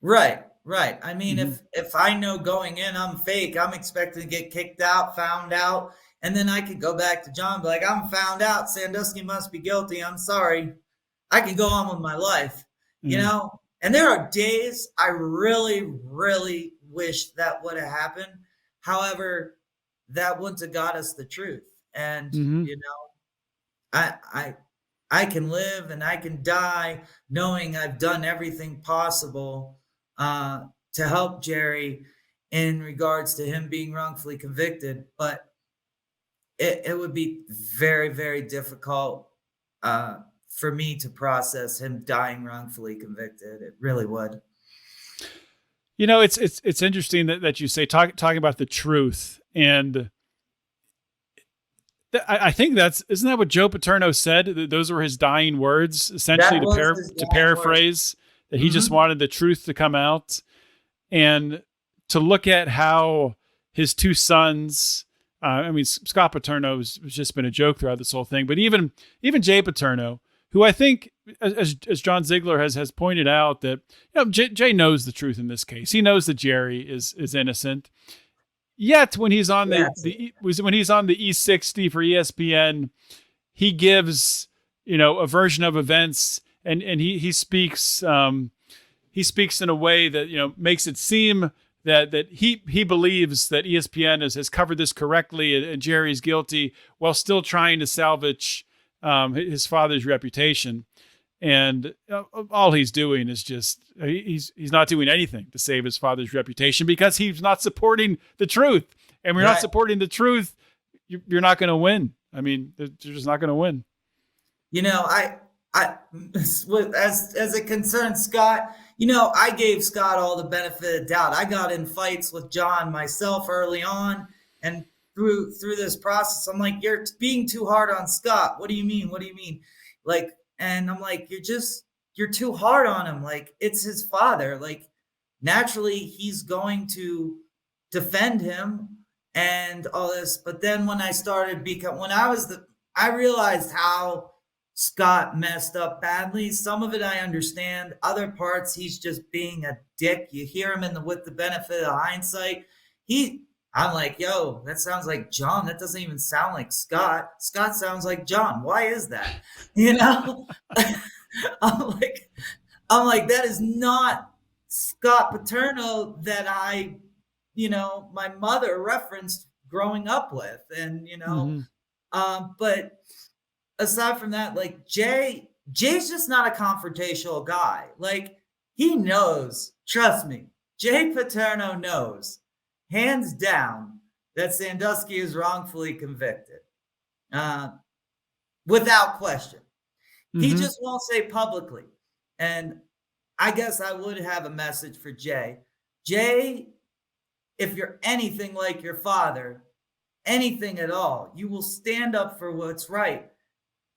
Right. I mean, if I know going in I'm fake, I'm expected to get kicked out, found out, and then I could go back to John and be like, I'm found out, Sandusky must be guilty, I'm sorry. I can go on with my life, you know? And there are days I really, really wish that would have happened. However, that wouldn't have got us the truth. And, you know, I can live and I can die knowing I've done everything possible to help Jerry in regards to him being wrongfully convicted. But it would be very, very difficult for me to process him dying wrongfully convicted. It really would. You know, it's interesting that you say talking about the truth, and I think isn't that what Joe Paterno said? Those were his dying words, essentially, to paraphrase, that he just wanted the truth to come out, and to look at how his 2 sons. I mean, Scott Paterno has just been a joke throughout this whole thing, but even Jay Paterno, who I think, as John Ziegler has pointed out, that, you know, Jay knows the truth in this case. He knows that Jerry is innocent. Yet when he's on the E60 for ESPN, he gives, you know, a version of events, and he speaks in a way that, you know, makes it seem that he believes that ESPN has covered this correctly and Jerry's guilty, while still trying to salvage his father's reputation. And all he's doing is just, he's not doing anything to save his father's reputation, because he's not supporting the truth. And when you're not supporting the truth, you're not going to win. I mean, you're just not going to win. You know, I as it concerns Scott, you know, I gave Scott all the benefit of doubt. I got in fights with John myself early on, and through this process, I'm like, you're being too hard on Scott. What do you mean? Like, and I'm like, you're too hard on him. Like, it's his father. Like, naturally, he's going to defend him and all this. But then when I started I realized how Scott messed up badly. Some of it I understand. Other parts, he's just being a dick. You hear him with the benefit of hindsight. I'm like, yo, that sounds like John. That doesn't even sound like Scott. Scott sounds like John. Why is that? You know? I'm like, that is not Scott Paterno that my mother referenced growing up with. And, you know, but aside from that, like Jay's just not a confrontational guy. Like, he knows, trust me, Jay Paterno knows, hands down, that Sandusky is wrongfully convicted, without question. He just won't say publicly. And I guess I would have a message for Jay. Jay, if you're anything like your father, anything at all, you will stand up for what's right.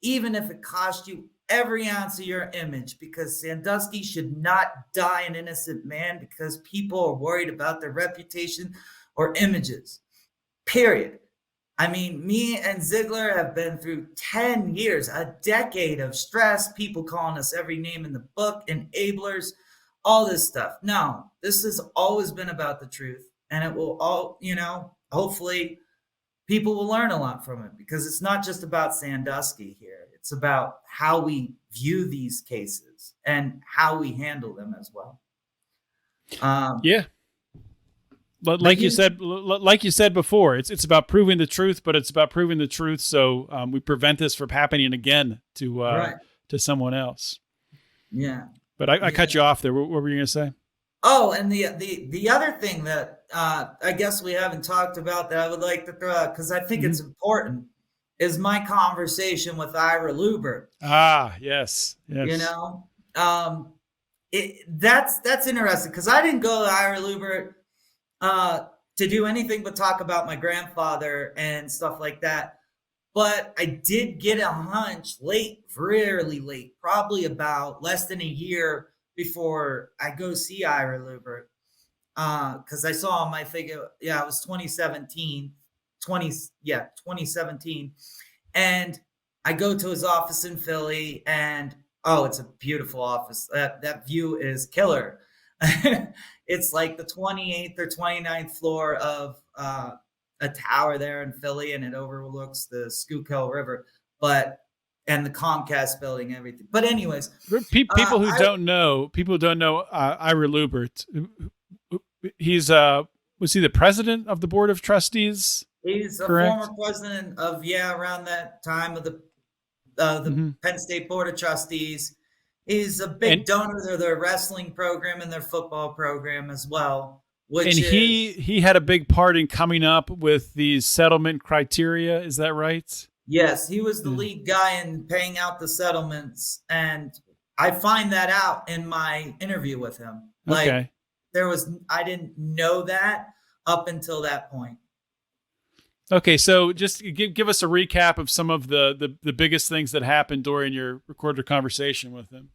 even if it cost you every ounce of your image, because Sandusky should not die an innocent man because people are worried about their reputation or images, period. I mean, me and Ziegler have been through 10 years, a decade of stress, people calling us every name in the book, enablers, all this stuff. No, this has always been about the truth, and it will all, hopefully people will learn a lot from it, because it's not just about Sandusky here. It's about how we view these cases and how we handle them as well. Yeah. But like you said before, it's about proving the truth, but it's about proving the truth so we prevent this from happening again to someone else. Yeah. But I cut you off there. What were you going to say? Oh, and the other thing that I guess we haven't talked about that I would like to throw out, because I think it's important, is my conversation with Ira Lubert. Ah, yes. That's interesting, because I didn't go to Ira Lubert to do anything but talk about my grandfather and stuff like that. But I did get a hunch late, really late, probably about less than a year before I go see Ira Lubert. Because I saw him, I think it was 2017. And I go to his office in Philly, and it's a beautiful office. That view is killer. It's like the 28th or 29th floor of a tower there in Philly, and it overlooks the Schuylkill River, and the Comcast building, everything. But anyways, people who don't know Ira Lubert. He's was he the president of the board of trustees? He's a correct? Former president of around that time of the Penn State board of trustees. He's a big donor to their wrestling program and their football program as well. He had a big part in coming up with these settlement criteria. Is that right? Yes, he was the lead guy in paying out the settlements, and I find that out in my interview with him. Okay. I didn't know that up until that point. Okay, so just give us a recap of some of the biggest things that happened during your recorded conversation with him.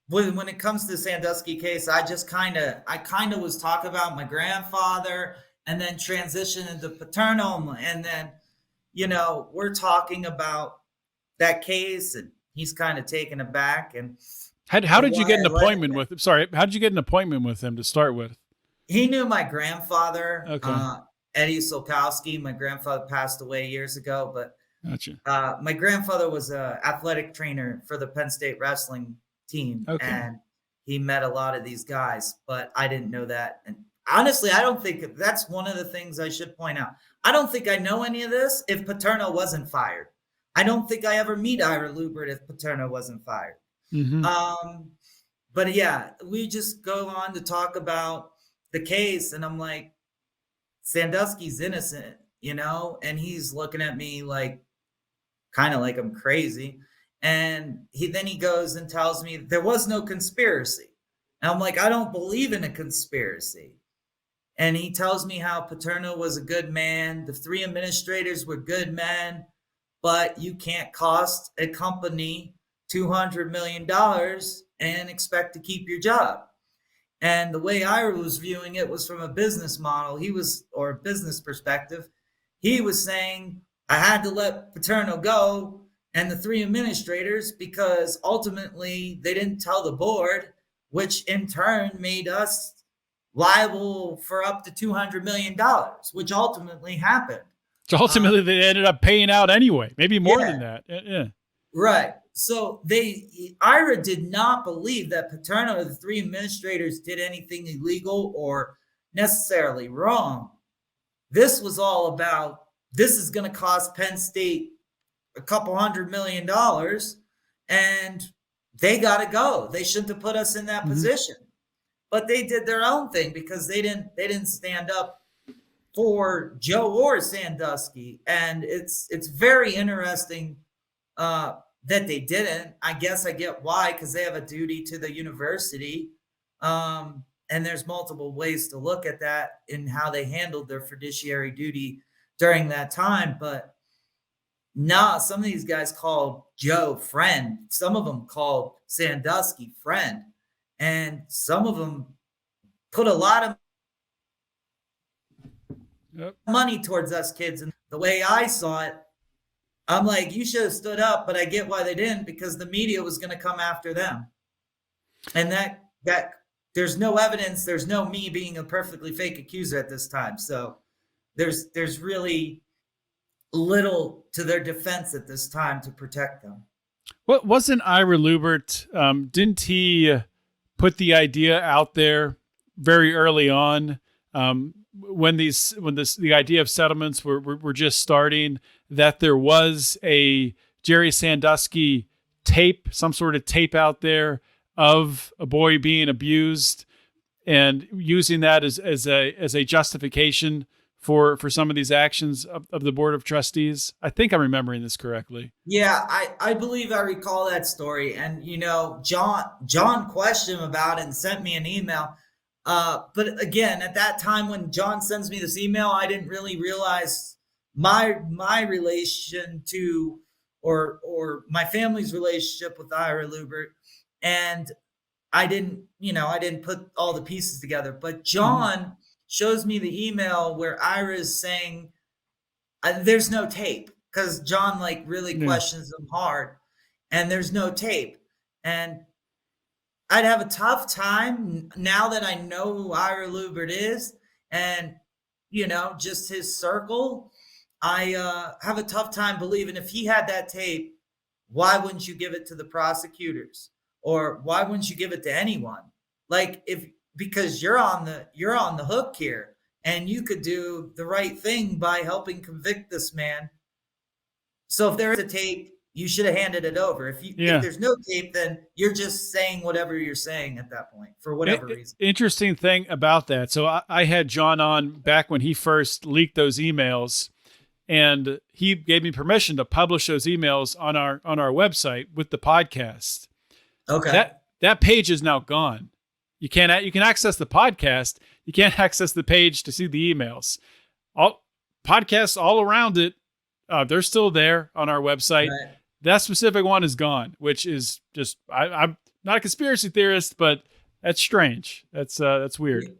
When it comes to the Sandusky case, I kind of was talking about my grandfather, and then transition into Paterno, and then we're talking about that case, and he's kind of taken aback. And how did you get an appointment with him? Sorry, how did you get an appointment with him to start with? He knew my grandfather, okay. Eddie Solkowski. My grandfather passed away years ago, but gotcha. My grandfather was an athletic trainer for the Penn State wrestling team, and he met a lot of these guys, but I didn't know that. And honestly, I don't think that's one of the things I should point out. I don't think I know any of this if Paterno wasn't fired. I don't think I ever meet Ira Lubert if Paterno wasn't fired. But yeah, we just go on to talk about the case, and I'm like, Sandusky's innocent, and he's looking at me kind of like I'm crazy. And he goes and tells me there was no conspiracy. And I'm like, I don't believe in a conspiracy. And he tells me how Paterno was a good man. The three administrators were good men, but you can't cost a company $200 million and expect to keep your job. And the way Ira was viewing it was from a business model. Or a business perspective. He was saying, I had to let Paterno go and the three administrators because ultimately they didn't tell the board, which in turn made us liable for up to $200 million, which ultimately happened. So ultimately they ended up paying out anyway, maybe more than that. Yeah. Right. So Ira did not believe that Paterno or the three administrators did anything illegal or necessarily wrong. This was all about, this is going to cost Penn State a couple $100 million, and they got to go. They shouldn't have put us in that position. But they did their own thing because they didn't stand up for Joe or Sandusky. And it's very interesting that they didn't. I guess I get why, because they have a duty to the university. And there's multiple ways to look at that in how they handled their fiduciary duty during that time. But Nah, some of these guys called Joe friend. Some of them called Sandusky friend. And some of them put a lot of money towards us kids. And the way I saw it, I'm like, you should have stood up, but I get why they didn't, because the media was going to come after them. And that there's no evidence. There's no me being a perfectly fake accuser at this time. So there's really little to their defense at this time to protect them. What wasn't Ira Lubert? Didn't he put the idea out there very early on, when the idea of settlements were just starting, that there was a Jerry Sandusky tape, some sort of tape out there of a boy being abused, and using that as a justification for some of these actions of the Board of Trustees? I think I'm remembering this correctly. Yeah, I believe I recall that story. And, John questioned him about it and sent me an email. But again, at that time when John sends me this email, I didn't really realize my relation to, or my family's relationship with Ira Lubert. And I didn't put all the pieces together. But John shows me the email where Ira is saying, there's no tape, because John really questions him hard, and there's no tape. And I'd have a tough time now that I know who Ira Lubert is, and just his circle. I have a tough time believing if he had that tape, why wouldn't you give it to the prosecutors, or why wouldn't you give it to anyone? Because you're on the hook here, and you could do the right thing by helping convict this man. So if there is a tape, you should have handed it over. If there's no tape, then you're just saying whatever you're saying at that point for whatever reason. Interesting thing about that. So I had John on back when he first leaked those emails, and he gave me permission to publish those emails on our website with the podcast. Okay. That page is now gone. You can access the podcast. You can't access the page to see the emails. All podcasts all around it, they're still there on our website. Right. That specific one is gone, which is just, I'm not a conspiracy theorist, but that's strange. That's weird.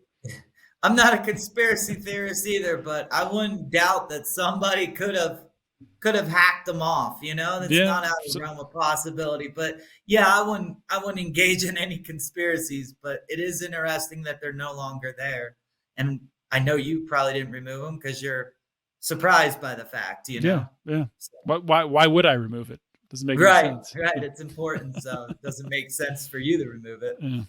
I'm not a conspiracy theorist either, but I wouldn't doubt that somebody could have hacked them off. That's not out of the realm of possibility. But yeah, I wouldn't engage in any conspiracies. But it is interesting that they're no longer there, and I know you probably didn't remove them because you're surprised by the fact. Yeah. So, but why would I remove it? Doesn't make any sense. Right. It's important, so it doesn't make sense for you to remove it. Yeah.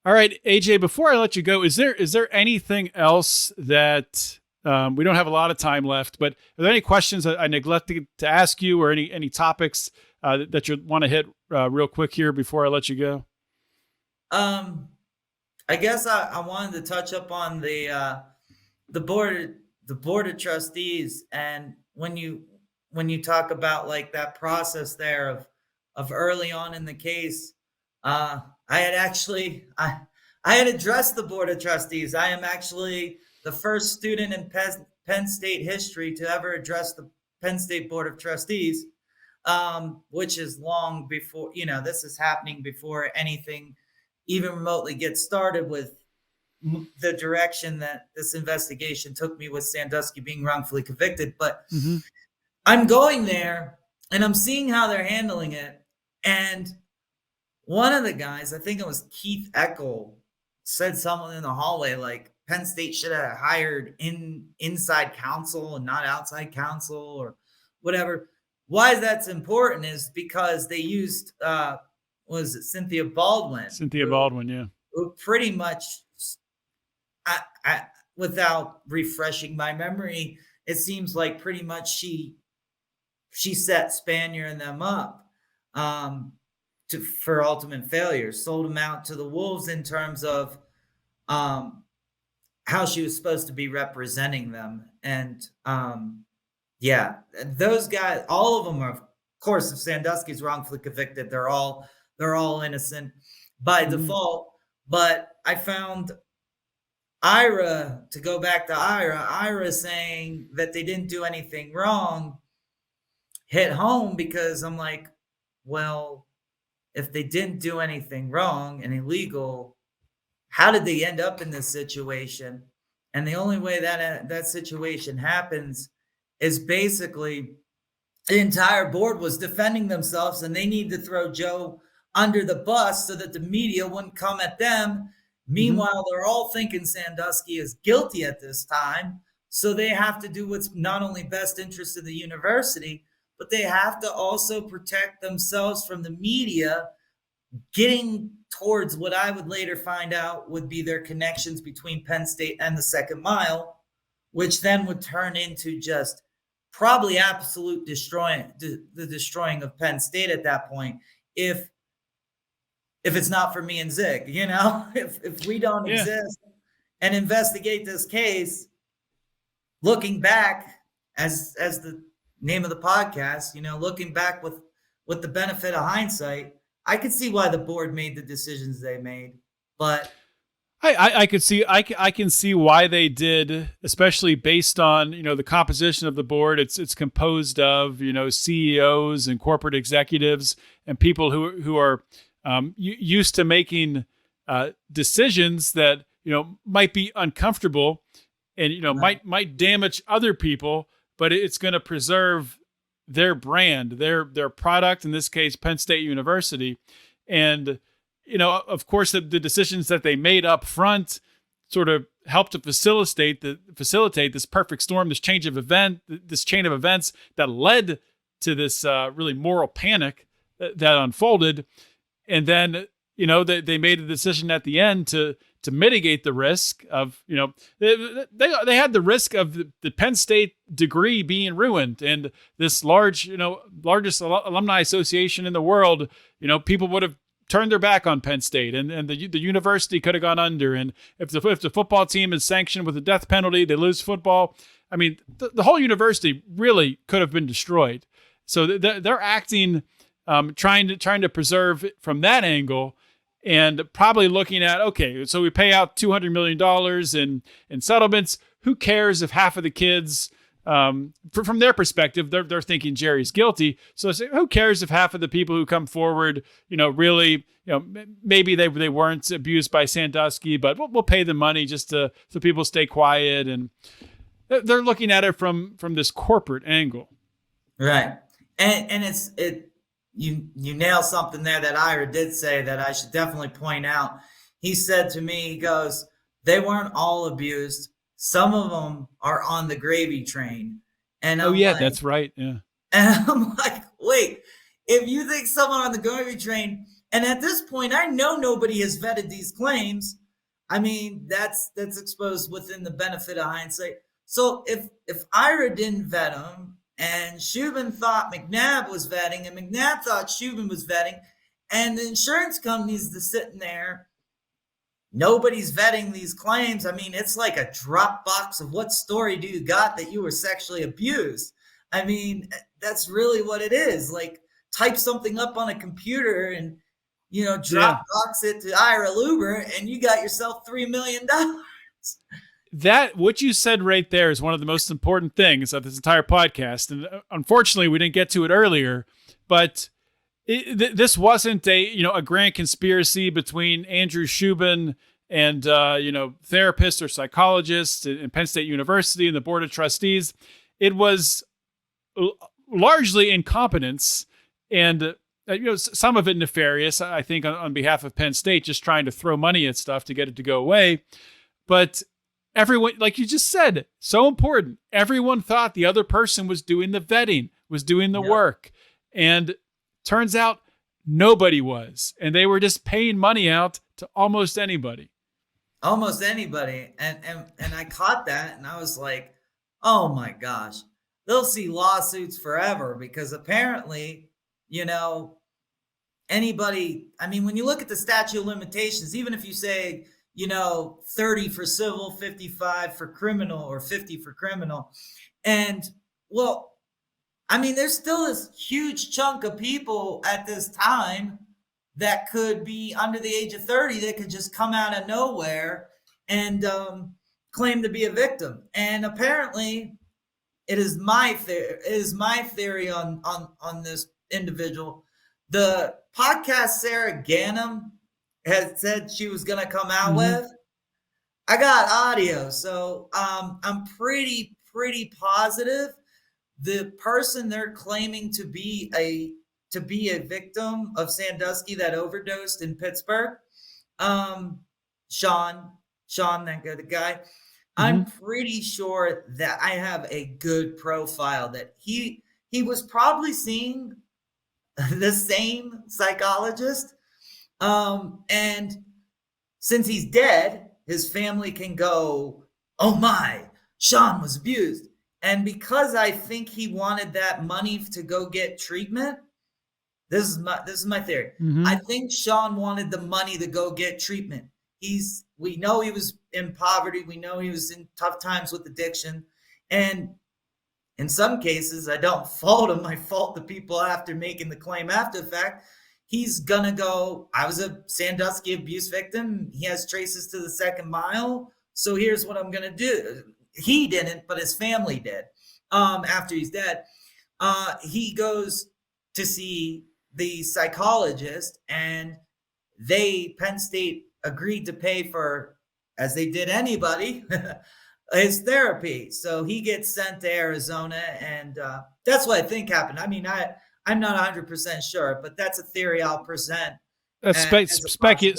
All right, AJ, before I let you go, is there anything else that we don't have a lot of time left, but are there any questions that I neglected to ask you, or any topics that you want to hit real quick here before I let you go? I guess I wanted to touch up on the board of trustees, and when you talk about that process there of early on in the case, I had addressed the Board of Trustees. I am actually the first student in Penn State history to ever address the Penn State Board of Trustees, which is long before, this is happening before anything even remotely gets started with the direction that this investigation took me with Sandusky being wrongfully convicted. But I'm going there and I'm seeing how they're handling it. And one of the guys, I think it was Keith Eckel, said something in the hallway like Penn State should have hired inside counsel and not outside counsel or whatever. Why that's important is because they used, was it Cynthia Baldwin? Cynthia Baldwin, yeah. Who pretty much, without refreshing my memory, it seems like pretty much she set Spanier and them up. For ultimate failure, sold them out to the wolves in terms of how she was supposed to be representing them. And those guys, all of them are, of course, if Sandusky's wrongfully convicted, they're all innocent by default. But I found Ira, to go back to Ira saying that they didn't do anything wrong, hit home because I'm like, well, if they didn't do anything wrong and illegal, how did they end up in this situation? And the only way that situation happens is basically the entire board was defending themselves, and they need to throw Joe under the bus so that the media wouldn't come at them. Meanwhile, they're all thinking Sandusky is guilty at this time. So they have to do what's not only best interest of the university, but they have to also protect themselves from the media getting towards what I would later find out would be their connections between Penn State and the Second Mile, which then would turn into just probably absolute the destroying of Penn State at that point. If it's not for me and Zig, if we don't exist and investigate this case, looking back as the name of the podcast, looking back with the benefit of hindsight, I could see why the board made the decisions they made, but I can see why they did, especially based on, the composition of the board. It's composed of, CEOs and corporate executives and people who are used to making decisions that, might be uncomfortable and, might damage other people, but it's going to preserve their brand, their product, in this case, Penn State University. And, of course, the decisions that they made up front sort of helped to facilitate this perfect storm, this chain of events that led to this really moral panic that unfolded. And then, they made a decision at the end to mitigate the risk of, they had the risk of the Penn State degree being ruined, and this largest alumni association in the world, people would have turned their back on Penn State, and the university could have gone under. And if the football team is sanctioned with a death penalty, they lose football. I mean, the whole university really could have been destroyed. So they're acting, trying to preserve it from that angle. And probably looking at, okay, so we pay out $200 million in settlements. Who cares if half of the kids, from their perspective, they're thinking Jerry's guilty. So who cares if half of the people who come forward, really, maybe they weren't abused by Sandusky, but we'll pay them money just so people stay quiet. And they're looking at it from this corporate angle. Right. And you nail something there that Ira did say that I should definitely point out. He said to me, he goes, they weren't all abused. Some of them are on the gravy train. And that's right. Yeah. And I'm like, wait, if you think someone on the gravy train, and at this point, I know nobody has vetted these claims. I mean, that's exposed within the benefit of hindsight. So if Ira didn't vet them, and Shubin thought McNabb was vetting, and McNabb thought Shubin was vetting, and the insurance companies are sitting there, nobody's vetting these claims. I mean, it's like a Dropbox of what story do you got that you were sexually abused? I mean, that's really what it is. Like, type something up on a computer and, Dropbox it to Ira Lubert, and you got yourself $3 million. That, what you said right there, is one of the most important things of this entire podcast. And unfortunately, we didn't get to it earlier, but this wasn't a grand conspiracy between Andrew Shubin and, therapists or psychologists in Penn State University and the Board of Trustees. It was largely incompetence and, some of it nefarious, I think, on behalf of Penn State, just trying to throw money at stuff to get it to go away. But everyone, like you just said, so important. Everyone thought the other person was doing the vetting, was doing the work. And turns out nobody was. And they were just paying money out to almost anybody. Almost anybody. And I caught that, and I was like, oh my gosh, they'll see lawsuits forever, because apparently, anybody, I mean, when you look at the statute of limitations, even if you say, 30 for civil, 55 for criminal, or 50 for criminal. And well, I mean, there's still this huge chunk of people at this time that could be under the age of 30 that could just come out of nowhere and claim to be a victim. And apparently It is my theory on this individual. The podcast Sarah Ganem had said she was going to come out with, I got audio. So I'm pretty positive the person they're claiming to be a victim of Sandusky that overdosed in Pittsburgh, Sean, that good guy. I'm pretty sure that I have a good profile, that he was probably seeing the same psychologist. And since he's dead, his family can go, oh my, Sean was abused. And because I think he wanted that money to go get treatment, this is my theory. I think Sean wanted the money to go get treatment. We know he was in poverty. We know he was in tough times with addiction. And in some cases, I don't fault him. I fault the people after making the claim after the fact. He's going to go, I was a Sandusky abuse victim. He has traces to the second mile. So here's what I'm going to do. He didn't, but his family did. After he's dead, he goes to see the psychologist, and Penn State agreed to pay for, as they did anybody, his therapy. So he gets sent to Arizona, and that's what I think happened. I mean, I'm not 100% sure, but that's a theory I'll present. That's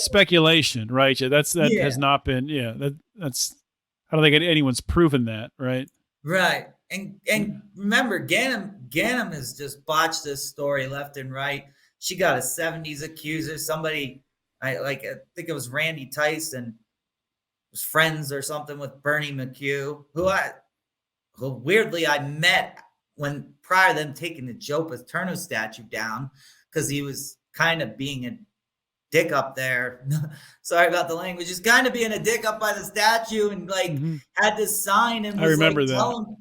speculation, right? Yeah, has not been. That's. I don't think anyone's proven that, right? Right. And remember, Ganem has just botched this story left and right. She got a 70s accuser. Somebody, I think it was Randy Tyson, was friends or something with Bernie McHugh, who weirdly I met prior to them taking the Joe Paterno statue down, because he was kind of being a dick up there. Sorry about the language. He's kind of being a dick up by the statue, and had this sign and was I remember that.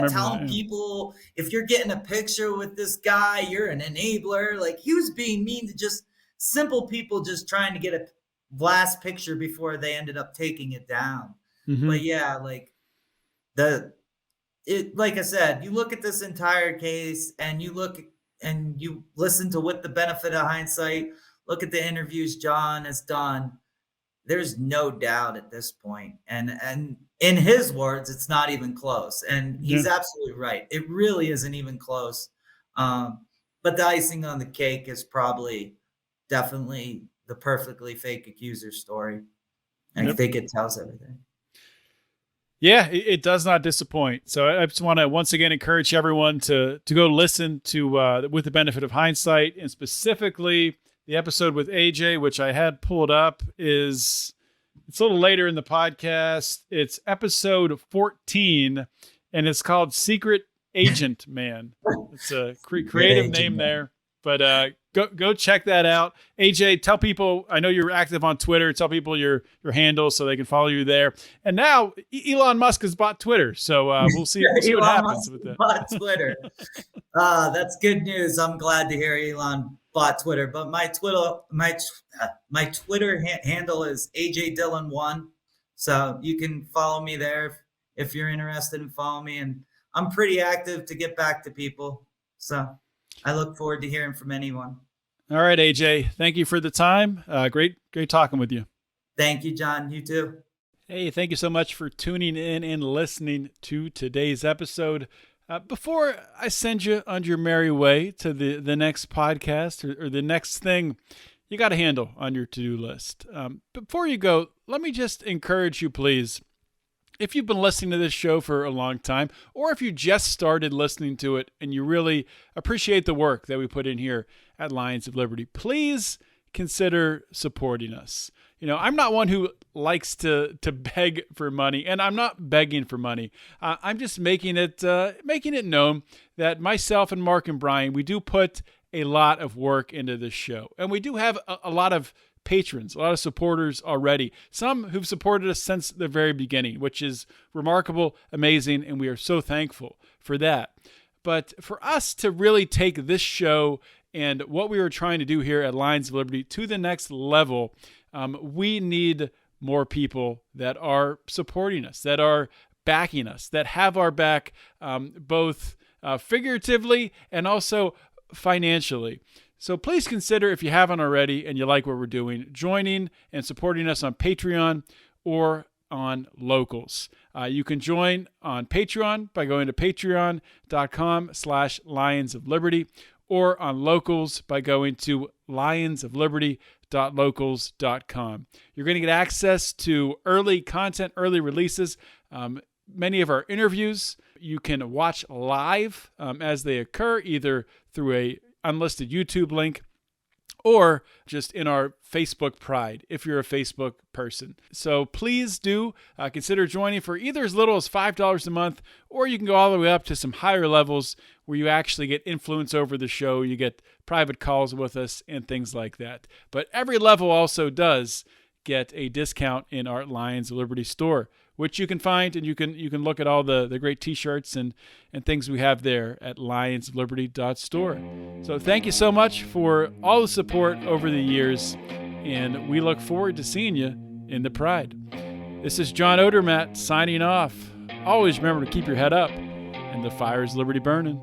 Telling people, if you're getting a picture with this guy, you're an enabler. Like, he was being mean to just simple people just trying to get a last picture before they ended up taking it down. But yeah, like I said, you look at this entire case and you listen to With the Benefit of Hindsight, look at the interviews John has done. There's no doubt at this point. And in his words, it's not even close. And he's absolutely right. It really isn't even close. But the icing on the cake is definitely the perfectly fake accuser story. And I think it tells everything. Yeah, it does not disappoint. So I just want to once again encourage everyone to go listen to With the Benefit of Hindsight, and specifically the episode with AJ, which I had pulled up, it's a little later in the podcast. It's episode 14, and it's called Secret Agent Man. It's a creative name there, but go check that out. AJ, tell people, I know you're active on Twitter. Tell people your handle so they can follow you there. And now Elon Musk has bought Twitter, so we'll see what happens with that. Bought Twitter. That's good news. I'm glad to hear Elon bought Twitter, but my Twitter handle is AJDillen1. So you can follow me there if you're interested in following me. And I'm pretty active to get back to people. So I look forward to hearing from anyone. All right, AJ, thank you for the time. Great talking with you. Thank you, John. You too. Hey, thank you so much for tuning in and listening to today's episode. Before I send you on your merry way to the next podcast or the next thing you got to handle on your to-do list, before you go, let me just encourage you, please. If you've been listening to this show for a long time, or if you just started listening to it and you really appreciate the work that we put in here at Lions of Liberty, please consider supporting us. You know, I'm not one who likes to beg for money, and I'm not begging for money. I'm just making it known that myself and Mark and Brian, we do put a lot of work into this show, and we do have a lot of patrons, a lot of supporters already, some who've supported us since the very beginning, which is remarkable, amazing, and we are so thankful for that. But for us to really take this show and what we were trying to do here at Lions of Liberty to the next level, we need more people that are supporting us, that are backing us, that have our back, both figuratively and also financially. So please consider, if you haven't already and you like what we're doing, joining and supporting us on Patreon or on Locals. You can join on Patreon by going to patreon.com/Lions of Liberty, or on Locals by going to lionsofliberty.locals.com. You're going to get access to early content, early releases, many of our interviews. You can watch live as they occur, either through a unlisted YouTube link or just in our Facebook Pride, if you're a Facebook person. So please do consider joining for either as little as $5 a month, or you can go all the way up to some higher levels where you actually get influence over the show. You get private calls with us and things like that. But every level also does get a discount in our Lions of Liberty store, which you can find, and you can look at all the great t-shirts and things we have there at lionsofliberty.store. So thank you so much for all the support over the years, and we look forward to seeing you in the Pride. This is John Odermatt signing off. Always remember to keep your head up, and the fire's liberty burning.